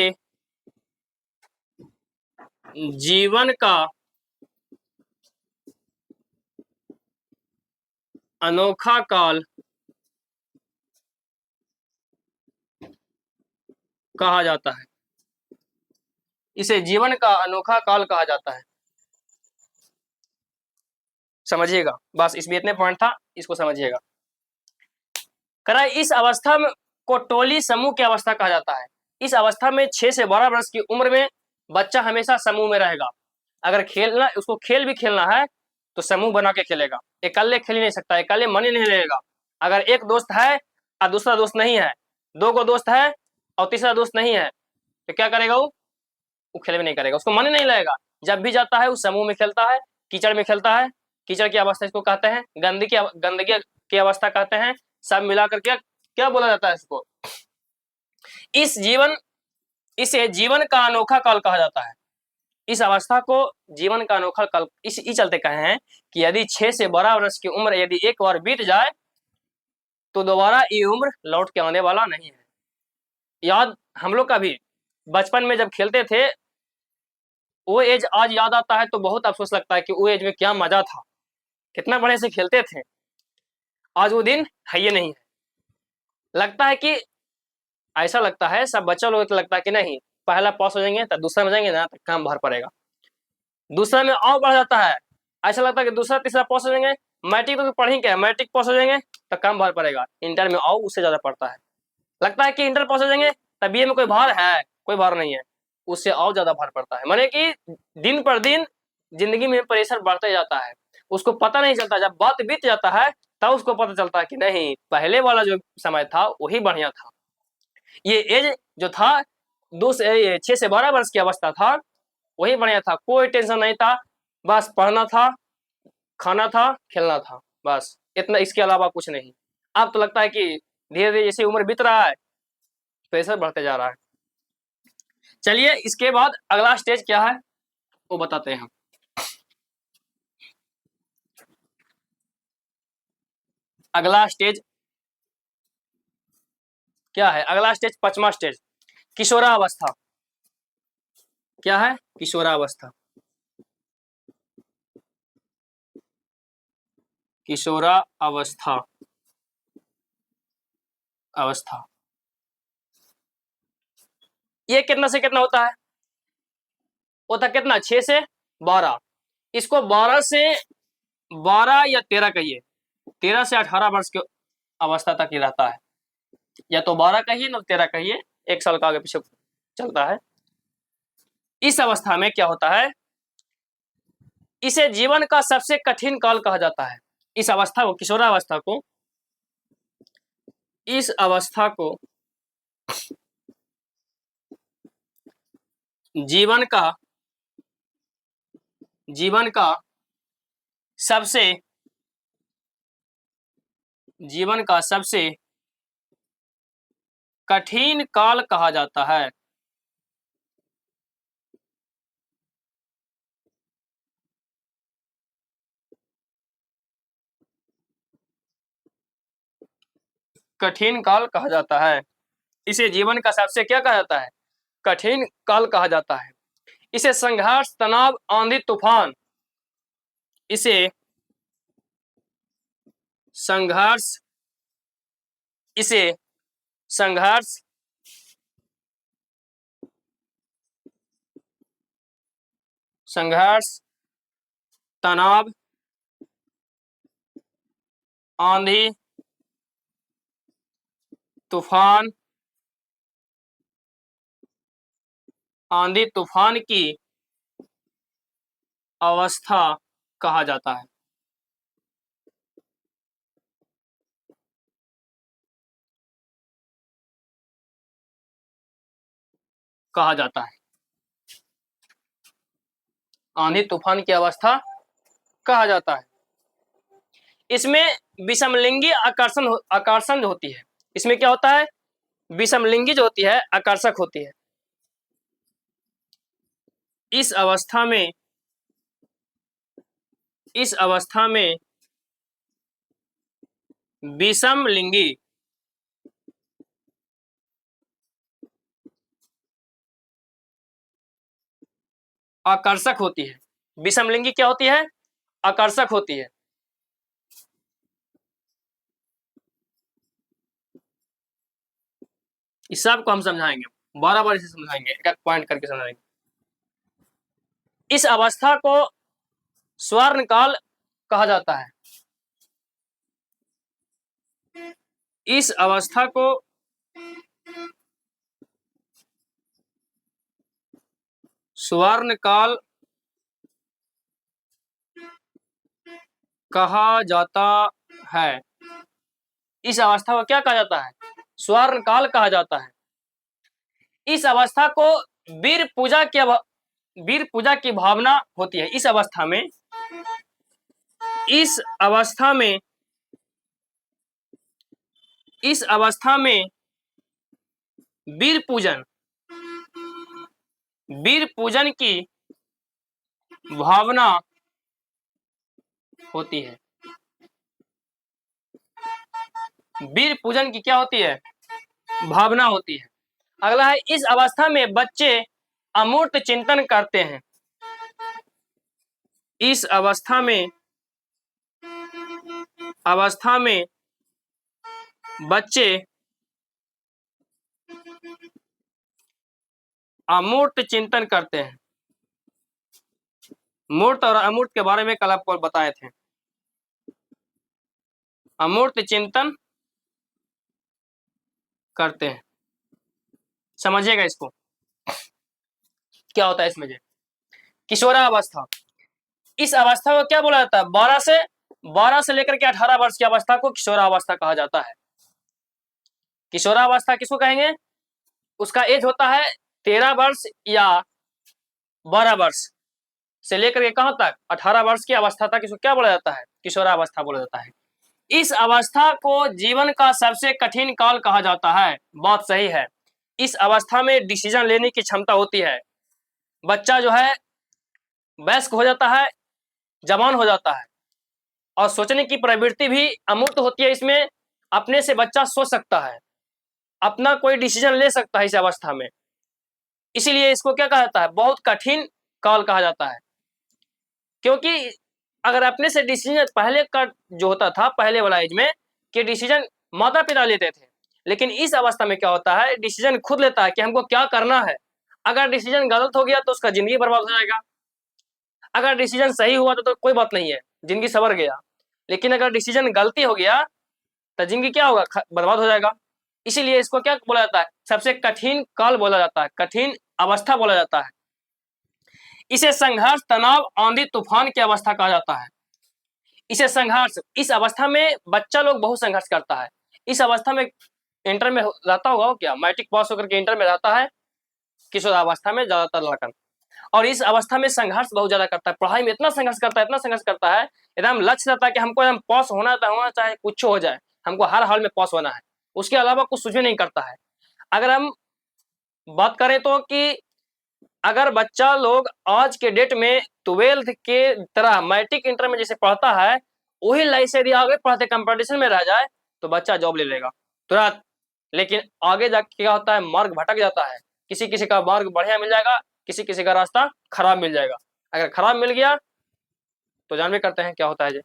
जीवन का अनोखा काल कहा जाता है। इसे जीवन का अनोखा काल कहा जाता है। समझिएगा, बस इसमें इतने पॉइंट था, इसको समझिएगा। करा इस अवस्था में को टोली समूह की अवस्था कहा जाता है। इस अवस्था में 6 से 12 वर्ष की उम्र में बच्चा हमेशा समूह में रहेगा। अगर खेलना, उसको खेल भी खेलना है तो समूह बना के खेलेगा, अकेले खेल नहीं सकता, अकेले मन ही नहीं लगेगा। अगर एक दोस्त है और दूसरा दोस्त नहीं है, 2 को दोस्त है और तीसरा दोस्त नहीं है, तो क्या करेगा, वो खेल भी नहीं करेगा, उसको मन ही नहीं लगेगा। जब भी जाता है वो समूह में खेलता है, कीचड़ में खेलता है। कीचड़ की अवस्था इसको कहते हैं, गंदगी की अवस्था कहते हैं। सब मिलाकर क्या क्या बोला जाता है इसको, इसे जीवन का अनोखा काल कहा जाता है। इस अवस्था को जीवन का अनोखा काल इस चलते कहे हैं कि यदि 6 से 12 वर्ष की उम्र यदि एक बार बीत जाए तो दोबारा ये उम्र लौट के आने वाला नहीं है। याद हम लोग का भी बचपन में जब खेलते थे, वो एज आज याद आता है तो बहुत अफसोस लगता है कि वो एज में क्या मजा था, कितना बड़े से खेलते थे। आज वो दिन है ये नहीं है। लगता है कि ऐसा लगता है, सब बच्चा लोग लगता है कि नहीं, पहला पास हो जाएंगे तो दूसरा में जाएंगे ना तो काम भर पड़ेगा, दूसरा में और बढ़ जाता है। ऐसा लगता है कि दूसरा तीसरा पास हो जाएंगे, मैट्रिक तो पढ़ ही क्या, मैट्रिक पास हो जाएंगे तो काम भर पड़ेगा, इंटर में और उससे ज्यादा पड़ता है। लगता है कि इंटर पास हो जाएंगे तब बीए में कोई भार है, कोई भार नहीं है, उससे और ज्यादा भार पड़ता है। माने कि दिन पर दिन जिंदगी में प्रेशर बढ़ते जाता है, उसको पता नहीं चलता। जब बात बीत जाता है तब उसको पता चलता है कि नहीं, पहले वाला जो समय था वही बढ़िया था। ये एज जो था 6 से 12 वर्ष की अवस्था था, वही बढ़िया था, कोई टेंशन नहीं था, बस पढ़ना था, खाना था, खेलना था, बस इतना, इसके अलावा कुछ नहीं। अब तो लगता है कि धीरे धीरे जैसे उम्र बीत रहा है प्रेशर बढ़ते जा रहा है। चलिए इसके बाद अगला स्टेज क्या है वो बताते हैं हम। अगला स्टेज क्या है, अगला स्टेज 5वां स्टेज किशोरावस्था। क्या है, किशोरावस्था। किशोरावस्था अवस्था। ये कितना से कितना होता है? होता कितना? 6 से 12। इसको 12 से 12 या 13 कहिए, 13 से 18 वर्ष की अवस्था तक ही रहता है, या तो 12 कहिए ना 13 कहिए, 1 साल का आगे पीछे चलता है। इस अवस्था में क्या होता है? इसे जीवन का सबसे कठिन काल कहा जाता है। इस अवस्था को, किशोरावस्था को, इस अवस्था को जीवन का सबसे कठिन काल कहा जाता है। कठिन काल कहा जाता है। इसे जीवन का सबसे क्या कहा जाता है? कठिन काल कहा जाता है। इसे संघर्ष, तनाव, आंधी, तूफान, इसे संघर्ष तनाव, आंधी, तूफान, की अवस्था कहा जाता है। आंधी तूफान की अवस्था कहा जाता है। इसमें विषमलिंगी आकर्षण होती है। इसमें क्या होता है? विषमलिंगी जो होती है आकर्षक होती है। इस अवस्था में विषमलिंगी आकर्षक होती है। विषमलिंगी क्या होती है? आकर्षक होती है। इस सब को हम समझाएंगे, 12 बार इसे समझाएंगे, एक एक पॉइंट करके समझाएंगे। इस अवस्था को स्वर्ण काल कहा जाता है। इस अवस्था को स्वर्ण काल कहा जाता है। इस अवस्था को क्या कहा जाता है? स्वर्ण काल कहा जाता है। इस अवस्था को वीर पूजा की भावना होती है। इस अवस्था में वीर पूजन की भावना होती है। वीर पूजन की क्या होती है? भावना होती है। अगला है, इस अवस्था में बच्चे अमूर्त चिंतन करते हैं। इस अवस्था में बच्चे अमूर्त चिंतन करते हैं। मूर्त और अमूर्त के बारे में कल आपको बताए थे। अमूर्त चिंतन करते हैं। समझिएगा इसको, क्या होता है इसमें। किशोरावस्था, इस अवस्था को क्या बोला जाता है? 12 से लेकर के 18 वर्ष की अवस्था को किशोरावस्था कहा जाता है। किशोरावस्था किसको कहेंगे? उसका एज होता है 13 वर्ष या 12 वर्ष से लेकर के कहां तक? 18 वर्ष की अवस्था तक। इसको क्या बोला जाता है? किशोरावस्था बोला जाता है। इस अवस्था को जीवन का सबसे कठिन काल कहा जाता है। बात सही है। इस अवस्था में डिसीजन लेने की क्षमता होती है। बच्चा जो है वयस्क हो जाता है, जवान हो जाता है, और सोचने की प्रवृत्ति भी अमूर्त होती है। इसमें अपने से बच्चा सोच सकता है, अपना कोई डिसीजन ले सकता है इस अवस्था में। इसीलिए इसको क्या कहा जाता है? बहुत कठिन काल कहा जाता है। क्योंकि अगर अपने से डिसीजन पहले का जो होता था, पहले वाला एज में, कि डिसीजन माता पिता लेते थे, लेकिन इस अवस्था में क्या होता है, डिसीजन खुद लेता है कि हमको क्या करना है। अगर डिसीजन गलत हो गया तो उसका जिंदगी बर्बाद हो जाएगा, अगर डिसीजन सही हुआ तो कोई बात नहीं है, जिंदगी सवर गया। लेकिन अगर डिसीजन गलती हो गया तो जिंदगी क्या होगा, बर्बाद हो जाएगा। इसीलिए इसको क्या बोला जाता है, सबसे कठिन काल बोला जाता है, कठिन अवस्था बोला जाता है। इसे संघर्ष, तनाव, आंधी तूफान की अवस्था कहा जाता है। इसे संघर्ष, इस अवस्था में बच्चा लोग बहुत संघर्ष करता है। इस अवस्था में इंटर में रहता होगा क्या, मैट्रिक पास होकर के इंटर में रहता है किशोरावस्था में ज्यादातर लड़का, और इस अवस्था में संघर्ष बहुत ज्यादा करता है, पढ़ाई में इतना संघर्ष करता है, इतना संघर्ष करता है, एकदम लक्ष्य रहता है कि हमको एकदम पास होना होना चाहे कुछ हो जाए, हमको हर हाल में पास होना है, उसके अलावा कुछ कुछ भी नहीं करता है। अगर हम बात करें तो कि अगर बच्चा लोग आज के डेट में 12th के तरह मैट्रिक इंटर में जैसे पढ़ता है, वही लाइन से यदि आगे पढ़ते कंपटीशन में रह जाए तो बच्चा जॉब ले लेगा तुरंत। लेकिन आगे जाके क्या होता है, मार्ग भटक जाता है, किसी किसी का मार्ग बढ़िया मिल जाएगा, किसी किसी का रास्ता खराब मिल जाएगा। अगर खराब मिल गया तो जानवे करते हैं क्या होता है जी।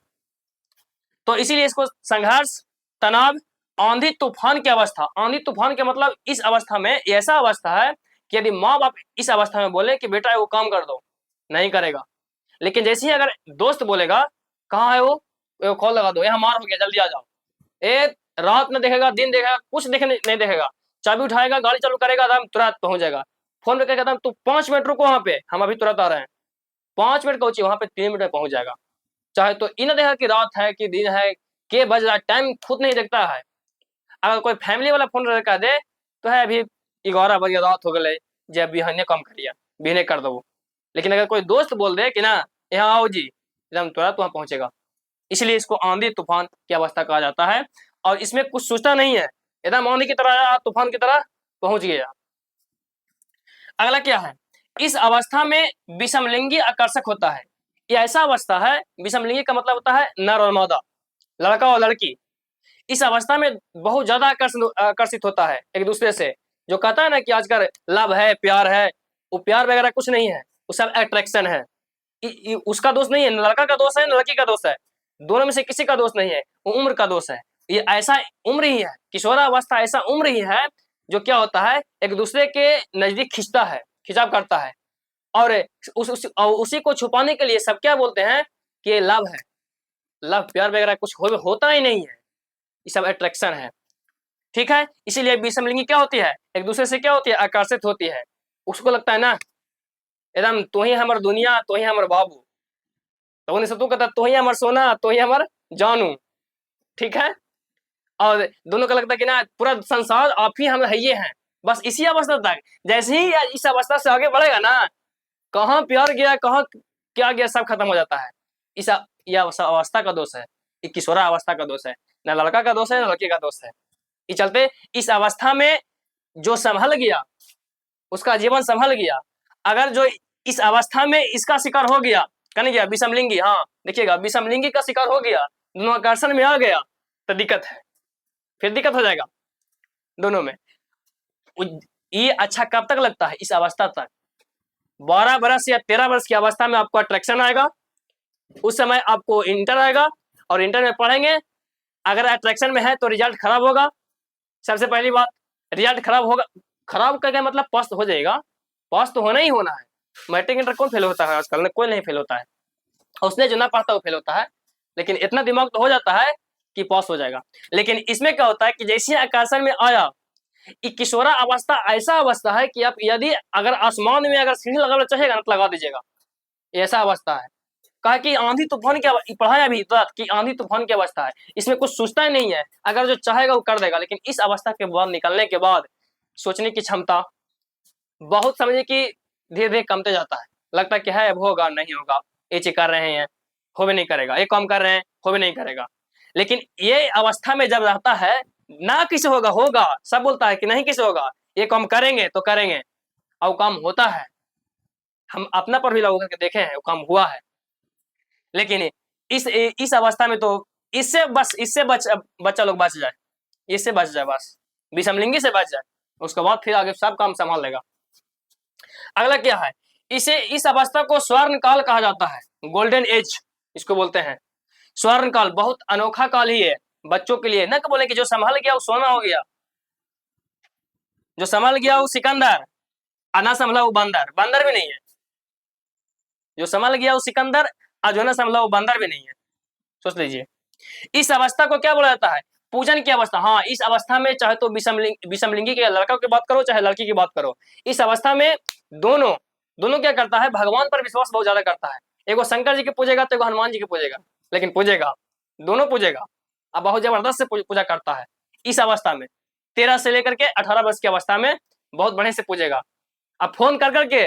तो इसीलिए इसको संघर्ष, तनाव, आंधी तूफान की अवस्था। आंधी तूफान के मतलब इस अवस्था में ऐसा अवस्था है कि यदि माँ बाप इस अवस्था में बोले कि बेटा वो काम कर दो, नहीं करेगा। लेकिन जैसे ही अगर दोस्त बोलेगा कहाँ है वो कॉल लगा दो, यहाँ मार हो गया जल्दी आ जाओ, ए रात में देखेगा, दिन देखेगा, कुछ देखने नहीं देखेगा, चाबी उठाएगा, गाड़ी चालू करेगा, हम तुरंत पहुंच जाएगा। फोन पे कहता तू 5 मिनट रुको वहां पे, हम अभी तुरंत आ रहे हैं। 5 मिनट पहुंची, वहां पे 3 मिनट में पहुंच जाएगा। चाहे तो इन देखा कि रात है कि दिन है, के बज रहा, टाइम खुद नहीं देखता है। अगर कोई फैमिली वाला फोन कर दे तो है अभी 11 बजे रात हो गए, जब बिहाने कम करिए, बिहने कर दो। लेकिन अगर कोई दोस्त बोल दे कि ना यहाँ आओ जी, एकदम तुरंत वहां पहुंचेगा। इसलिए इसको आंधी तूफान की अवस्था कहा जाता है, और इसमें कुछ सोचता नहीं है, एकदम आंधी की तरह आया, तूफान की तरह पहुंच गया। अगला क्या है, इस अवस्था में विषमलिंगी आकर्षक होता है। यह ऐसा अवस्था है, विषमलिंगी का मतलब होता है नर और मादा, लड़का और लड़की। इस अवस्था में बहुत ज्यादा आकर्षित होता है एक दूसरे से। जो कहता है ना कि आजकल लव है, प्यार है, वो प्यार वगैरह कुछ नहीं है, वो सब अट्रैक्शन है। उसका दोष नहीं है, लड़का का दोष है, लड़की का दोष है, दोनों में से किसी का दोष नहीं है, वो उम्र का दोष है। ये ऐसा उम्र ही है, किशोरावस्था ऐसा उम्र ही है जो क्या होता है, एक दूसरे के नजदीक खींचता है, खिंचाव करता है, और उसी को छुपाने के लिए सब क्या बोलते हैं कि ये लव है। लव प्यार वगैरह कुछ होता ही नहीं है, ये सब अट्रैक्शन है। ठीक है, इसीलिए विषमलिंगी क्या होती है, एक दूसरे से क्या होती है, आकर्षित होती है। उसको लगता है ना एकदम तू ही हमार दुनिया, तू ही हमार बाबू, तो उन्हें से तू कहता तू ही हमार सोना, तू ही हमार जानू। ठीक है, और दोनों का लगता है कि ना पूरा संसार आप ही हम है ये हैं। बस इसी अवस्था तक, जैसे ही इस अवस्था से आगे बढ़ेगा ना, कहाँ प्यार गया, कहाँ क्या गया, सब खत्म हो जाता है। इस यह अवस्था का दोष है, ये किशोरा अवस्था का दोष है, न लड़का का दोष है, न लड़के का दोष है। इस चलते इस अवस्था में जो संभल गया उसका जीवन संभल गया। अगर जो इस अवस्था में इसका शिकार हो गया, कन गया विषमलिंगी, हाँ देखिएगा, विषमलिंगी का शिकार हो गया, दोनों आकर्षण में आ गया, तो दिक्कत है, फिर दिक्कत हो जाएगा दोनों में। ये अच्छा कब तक लगता है, इस अवस्था तक, 12 वर्ष या 13 वर्ष की अवस्था में आपको अट्रैक्शन आएगा, उस समय आपको इंटर आएगा, और इंटर में पढ़ेंगे, अगर अट्रैक्शन में है तो रिजल्ट खराब होगा। सबसे पहली बात, रिजल्ट खराब होगा, खराब का क्या मतलब, पास तो हो जाएगा, पास तो होना ही होना है। मैट्रिक इंटर कौन फेल होता है आजकल, कोई नहीं फेल होता है, उसने जो ना पढ़ता वो फेल होता है, लेकिन इतना दिमाग तो हो जाता है कि पास हो जाएगा। लेकिन इसमें क्या होता है कि जैसे आकर्षण में आया, किशोरा अवस्था ऐसा अवस्था है कि आप यदि अगर आसमान में अगर सीढ़ी लगाना चाहेगा ना तो लगा दीजिएगा, ऐसा अवस्था है। कहा कि आंधी तूफान की पढ़ाया अभी कि आंधी तूफान की अवस्था है, इसमें कुछ सोचता ही नहीं है, अगर जो चाहेगा वो कर देगा। लेकिन इस अवस्था के बाद निकलने के बाद सोचने की क्षमता बहुत, समझे कि धीरे धीरे कमते जाता है, लगता है कि है अब होगा, नहीं होगा, ये चीज कर रहे हैं हो भी नहीं करेगा, ये काम कर रहे हैं हो भी नहीं करेगा। लेकिन ये अवस्था में जब रहता है ना, किसे होगा होगा, सब बोलता है कि नहीं किसे होगा, ये काम करेंगे तो करेंगे, और काम होता है, हम अपना पर भी लागू करके देखे हैं, वो काम हुआ है। लेकिन इस अवस्था में तो इससे बच्चा लोग बच जाए, इससे बच जाए, बस विषमलिंगी से बच जाए, उसके बाद फिर आगे सब काम संभाल लेगा। अगला क्या है, इस अवस्था को स्वर्ण काल कहा जाता है, गोल्डन एज। इसको बोलते हैं स्वर्ण काल। बहुत अनोखा काल ही है बच्चों के लिए। न कि बोले कि जो संभल गया वो सोना हो गया, जो संभल गया वो सिकंदर, ना संभला वो बंदर। बंदर भी नहीं है। जो संभल गया वो सिकंदर, जो ना संभला वो बंदर भी नहीं है। सोच लीजिए। इस अवस्था को क्या बोला जाता है? पूजन की अवस्था। हाँ, इस अवस्था में चाहे तो विषमलिंगी के लड़का की बात करो चाहे लड़की की बात करो, इस अवस्था में दोनों दोनों क्या करता है? भगवान पर विश्वास बहुत ज्यादा करता है। एगो शंकर जी के पूजेगा तो एगो हनुमान जी के पूजेगा, लेकिन पूजेगा, दोनों पूजेगा। अब बहुत जबरदस्त से पूजा करता है इस अवस्था में। 13 से लेकर के 18 वर्ष की अवस्था में बहुत बढ़िया से पूजेगा। अब फोन कर करके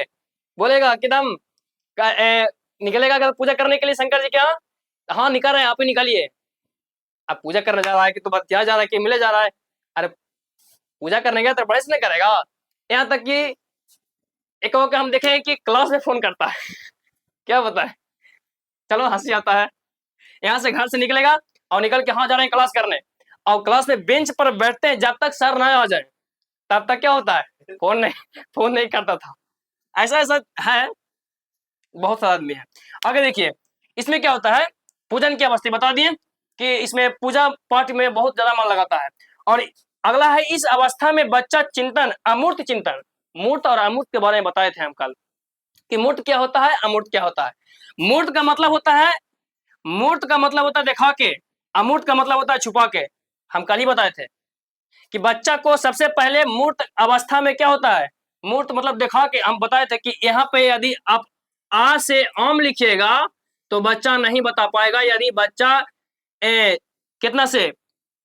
बोलेगा कि दम निकलेगा अगर पूजा करने के लिए शंकर जी के यहाँ, हाँ निकल रहे हैं, आप ही निकालिए। अब पूजा करने जा रहा है कि तो क्या जा रहा है कि मिले जा रहा है? अरे पूजा करने गया तो बड़े से नहीं करेगा। यहाँ तक कि एक और हम देखें कि क्लास में फोन करता है क्या बताए, चलो हंसी आता है। यहाँ से घर से निकलेगा और निकल के हाँ जा रहे हैं क्लास करने, और क्लास में बेंच पर बैठते हैं जब तक सर ना आ जाए तब तक क्या होता है? फोन नहीं करता था। ऐसा ऐसा है, बहुत सारा आदमी है। आगे देखिए इसमें क्या होता है? पूजन की अवस्था बता दिए कि इसमें पूजा पाठ में बहुत ज्यादा मन लगाता है। और अगला है इस अवस्था में बच्चा चिंतन, अमूर्त चिंतन। मूर्त और अमूर्त के बारे में बताए थे हम कल कि मूर्त क्या होता है, अमूर्त क्या होता है। मूर्त का मतलब होता है, मूर्त का मतलब होता है दिखा के, अमूर्त का मतलब होता है छुपा के। हम कल ही बताए थे कि बच्चा को सबसे पहले मूर्त अवस्था में क्या होता है? मूर्त मतलब दिखा के। हम बताए थे कि यहाँ पे यदि आप आ से आम लिखिएगा तो बच्चा नहीं बता पाएगा। यदि बच्चा कितना से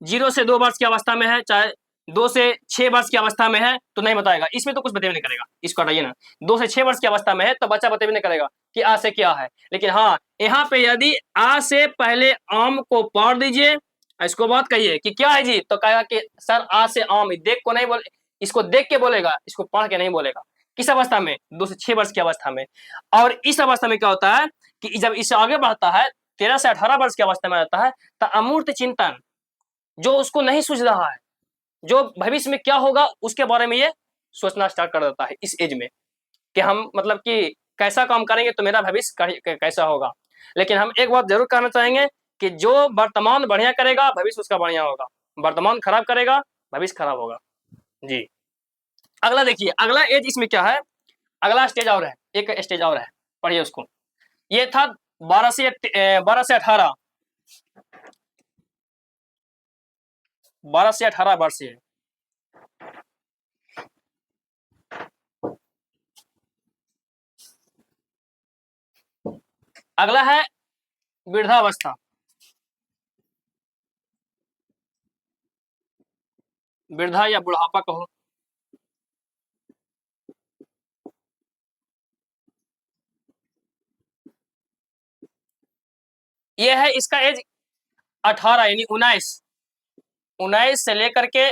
0 से 2 वर्ष की अवस्था में है, चाहे 2 से 6 वर्ष की अवस्था में है तो नहीं बताएगा। इसमें तो कुछ बतेबे नहीं करेगा, इसको हटाइए ना। 2 से 6 वर्ष की अवस्था में है तो बच्चा बतेबे नहीं करेगा कि आ से क्या है। लेकिन हाँ, यहाँ पे यदि आ से पहले आम को पढ़ दीजिए, इसको बात कहिए कि क्या है जी, तो कहेगा कि सर आ से आम। देख को नहीं बोले, इसको देख के बोलेगा, इसको पढ़ के नहीं बोलेगा। किस अवस्था में? 2 से 6 वर्ष की अवस्था में। और इस अवस्था में क्या होता है कि जब इससे आगे बढ़ता है 13 से 18 वर्ष की अवस्था में आता है तो अमूर्त चिंतन, जो उसको नहीं सूझ रहा है, जो भविष्य में क्या होगा उसके बारे में ये सोचना स्टार्ट कर देता है इस एज में कि हम मतलब कि कैसा काम करेंगे तो मेरा भविष्य कैसा होगा। लेकिन हम एक बात जरूर कहना चाहेंगे कि जो वर्तमान बढ़िया करेगा भविष्य उसका बढ़िया होगा, वर्तमान खराब करेगा भविष्य खराब होगा जी। अगला देखिए, अगला एज इसमें क्या है? अगला स्टेज और है, एक स्टेज और है, पढ़िए उसको। ये था 12 से 18, 12 से 18 वर्ष है। अगला है वृद्धावस्था। वृद्धा या बुढ़ापा कहो। ये है इसका एज 18 यानी 19 से लेकर के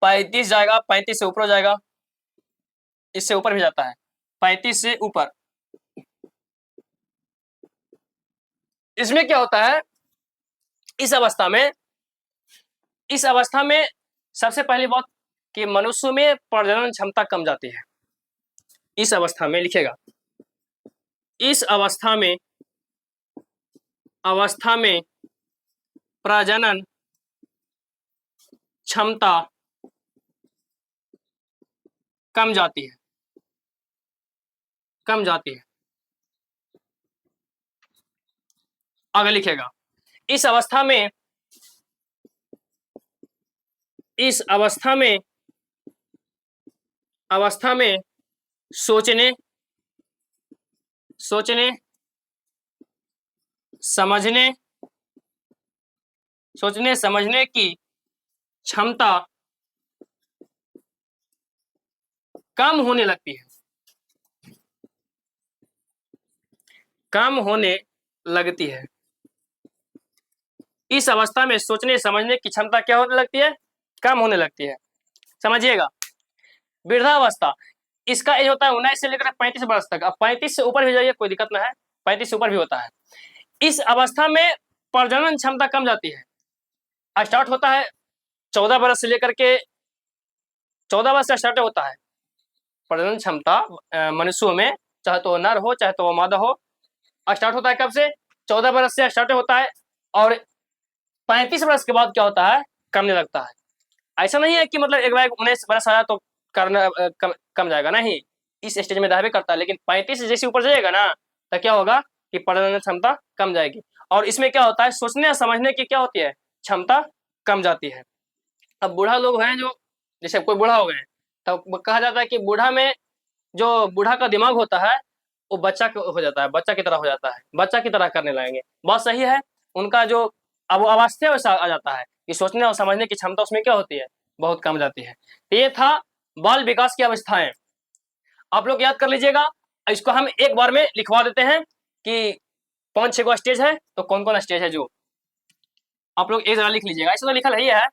35 जाएगा, 35 से ऊपर हो जाएगा, इससे ऊपर भी जाता है 35 से ऊपर। इसमें क्या होता है? इस अवस्था में सबसे पहली बात कि मनुष्य में प्रजनन क्षमता कम जाती है। इस अवस्था में लिखेगा, इस अवस्था में प्रजनन क्षमता कम जाती है, आगे लिखेगा इस अवस्था में सोचने समझने की क्षमता कम होने लगती है, इस अवस्था में सोचने समझने की क्षमता क्या होने लगती है? कम होने लगती है। समझिएगा, वृद्धावस्था इसका एज होता है 19 से लेकर 35 वर्ष तक। अब 35 से ऊपर भी जाइए कोई दिक्कत ना है, 35 से ऊपर भी होता है। इस अवस्था में प्रजनन क्षमता कम जाती है। स्टार्ट होता है 14 वर्ष से लेकर के 14 वर्ष से स्टार्ट होता है प्रजनन क्षमता मनुष्यों में, चाहे तो नर हो चाहे तो मादा हो, स्टार्ट होता है कब से? 14 बरस से स्टार्ट होता है और 35 बरस के बाद क्या होता है? कमने लगता है। ऐसा नहीं है कि मतलब एक बार 19 बरस आया तो करना कम जाएगा, नहीं, इस स्टेज में दावे करता है, लेकिन 35 जैसे ऊपर जाएगा ना तो क्या होगा कि प्रजनन क्षमता कम जाएगी। और इसमें क्या होता है, सोचने और समझने की क्या होती है, क्षमता कम जाती है। अब बूढ़ा लोग हैं जो, जैसे कोई बूढ़ा हो गए तो कहा जाता है कि बूढ़ा में जो बूढ़ा का दिमाग होता है वो बच्चा हो जाता है, बच्चा की तरह हो जाता है, बच्चा की तरह करने लगेंगे। बात सही है, उनका जो अब अवस्था वैसा आ जाता है कि सोचने और समझने की क्षमता उसमें क्या होती है, बहुत कम जाती है। तो ये था बाल विकास की अवस्थाएं, आप लोग याद कर लीजिएगा। इसको हम एक बार में लिखवा देते हैं कि 5-6 गो स्टेज है, तो कौन कौन स्टेज है जो आप लोग एक जगह लिख लीजिएगा। ऐसे तो लिखा ही है,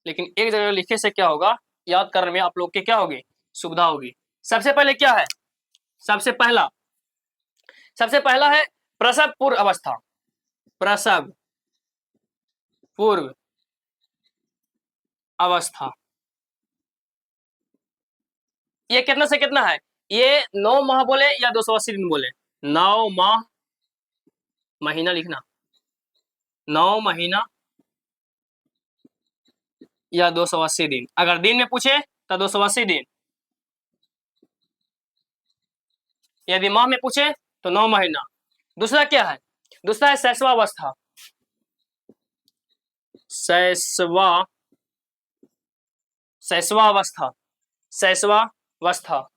लेकिन एक जगह लिखे से क्या होगा, याद करने में आप लोग के क्या होगी, सुविधा होगी। सबसे पहले क्या है, सबसे पहला है प्रसव पूर्व अवस्था। प्रसव पूर्व अवस्था, ये कितना से कितना है, ये 9 माह बोले या 280 दिन बोले, 9 माह, महीना लिखना, 9 महीना या 280 दिन। अगर दिन में पूछे तो 280 दिन, यदि माह में पूछे तो 9 महीना। दूसरा क्या है, दूसरा है शैशवावस्था। शैशवावस्था, शैशवावस्था,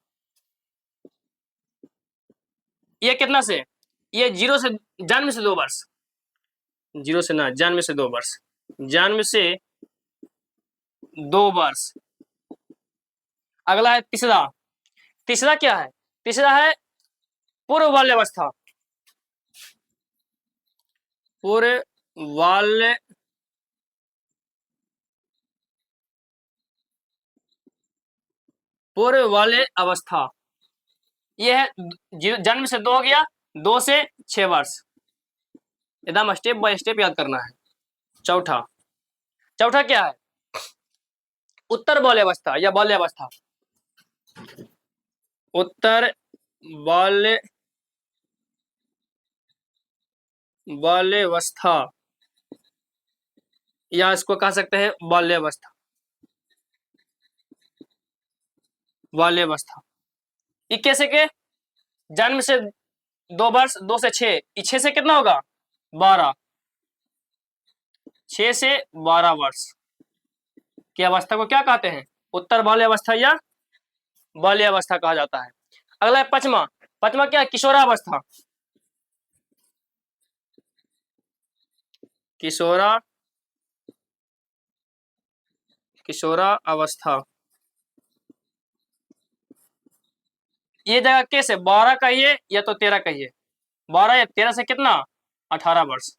ये कितना से, ये 0 से जन्म से 2 वर्ष, 0 से ना, जन्म से 2 वर्ष, जन्म से 2 वर्ष। अगला है तीसरा, तीसरा क्या है, तीसरा है पूर्व बाल्यावस्था। पूर्व बाल्य पूर्व बाल्य अवस्था, यह है जन्म से 2 हो गया, 2 से 6 वर्ष, एकदम स्टेप बाय स्टेप याद करना है। चौथा, चौथा क्या है, उत्तर बाल्यावस्था या बाल्यावस्था। उत्तर बाल्यावस्था या इसको कह सकते हैं बाल्यावस्था, बाल्यावस्था। ये कैसे के, जन्म से 2 वर्ष, 2 से 6, 6 से कितना होगा, 12, 6 से 12 वर्ष की अवस्था को क्या कहते हैं, उत्तर बाल्यावस्था या बाल्यावस्था कहा जाता है। अगला है पचमा, पचमा क्या है, किशोरावस्था। किशोरावस्था, ये जगह कैसे, 12 कहिए या तो 13 कहिए, 12 या 13 से कितना, 18 वर्ष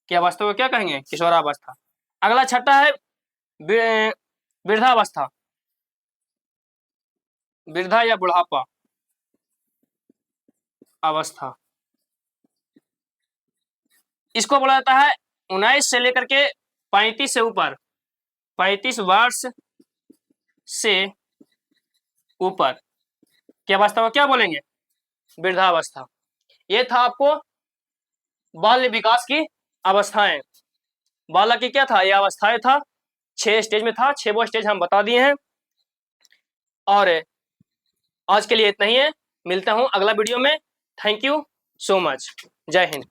की अवस्था को क्या कहेंगे, किशोरावस्था। अगला छठा है वृद्धावस्था, वृद्धा या बुढ़ापा अवस्था। इसको बोला जाता है 19 से लेकर के 35 से ऊपर, 35 वर्ष से ऊपर की अवस्था को क्या बोलेंगे, वृद्धावस्था। ये था आपको बाल्य विकास की अवस्थाएं। बालक की क्या था, ये अवस्थाएं था, 6 स्टेज में था, 6 वो स्टेज हम बता दिए हैं। और आज के लिए इतना ही है, मिलता हूं अगला वीडियो में। थैंक यू सो मच, जय हिंद।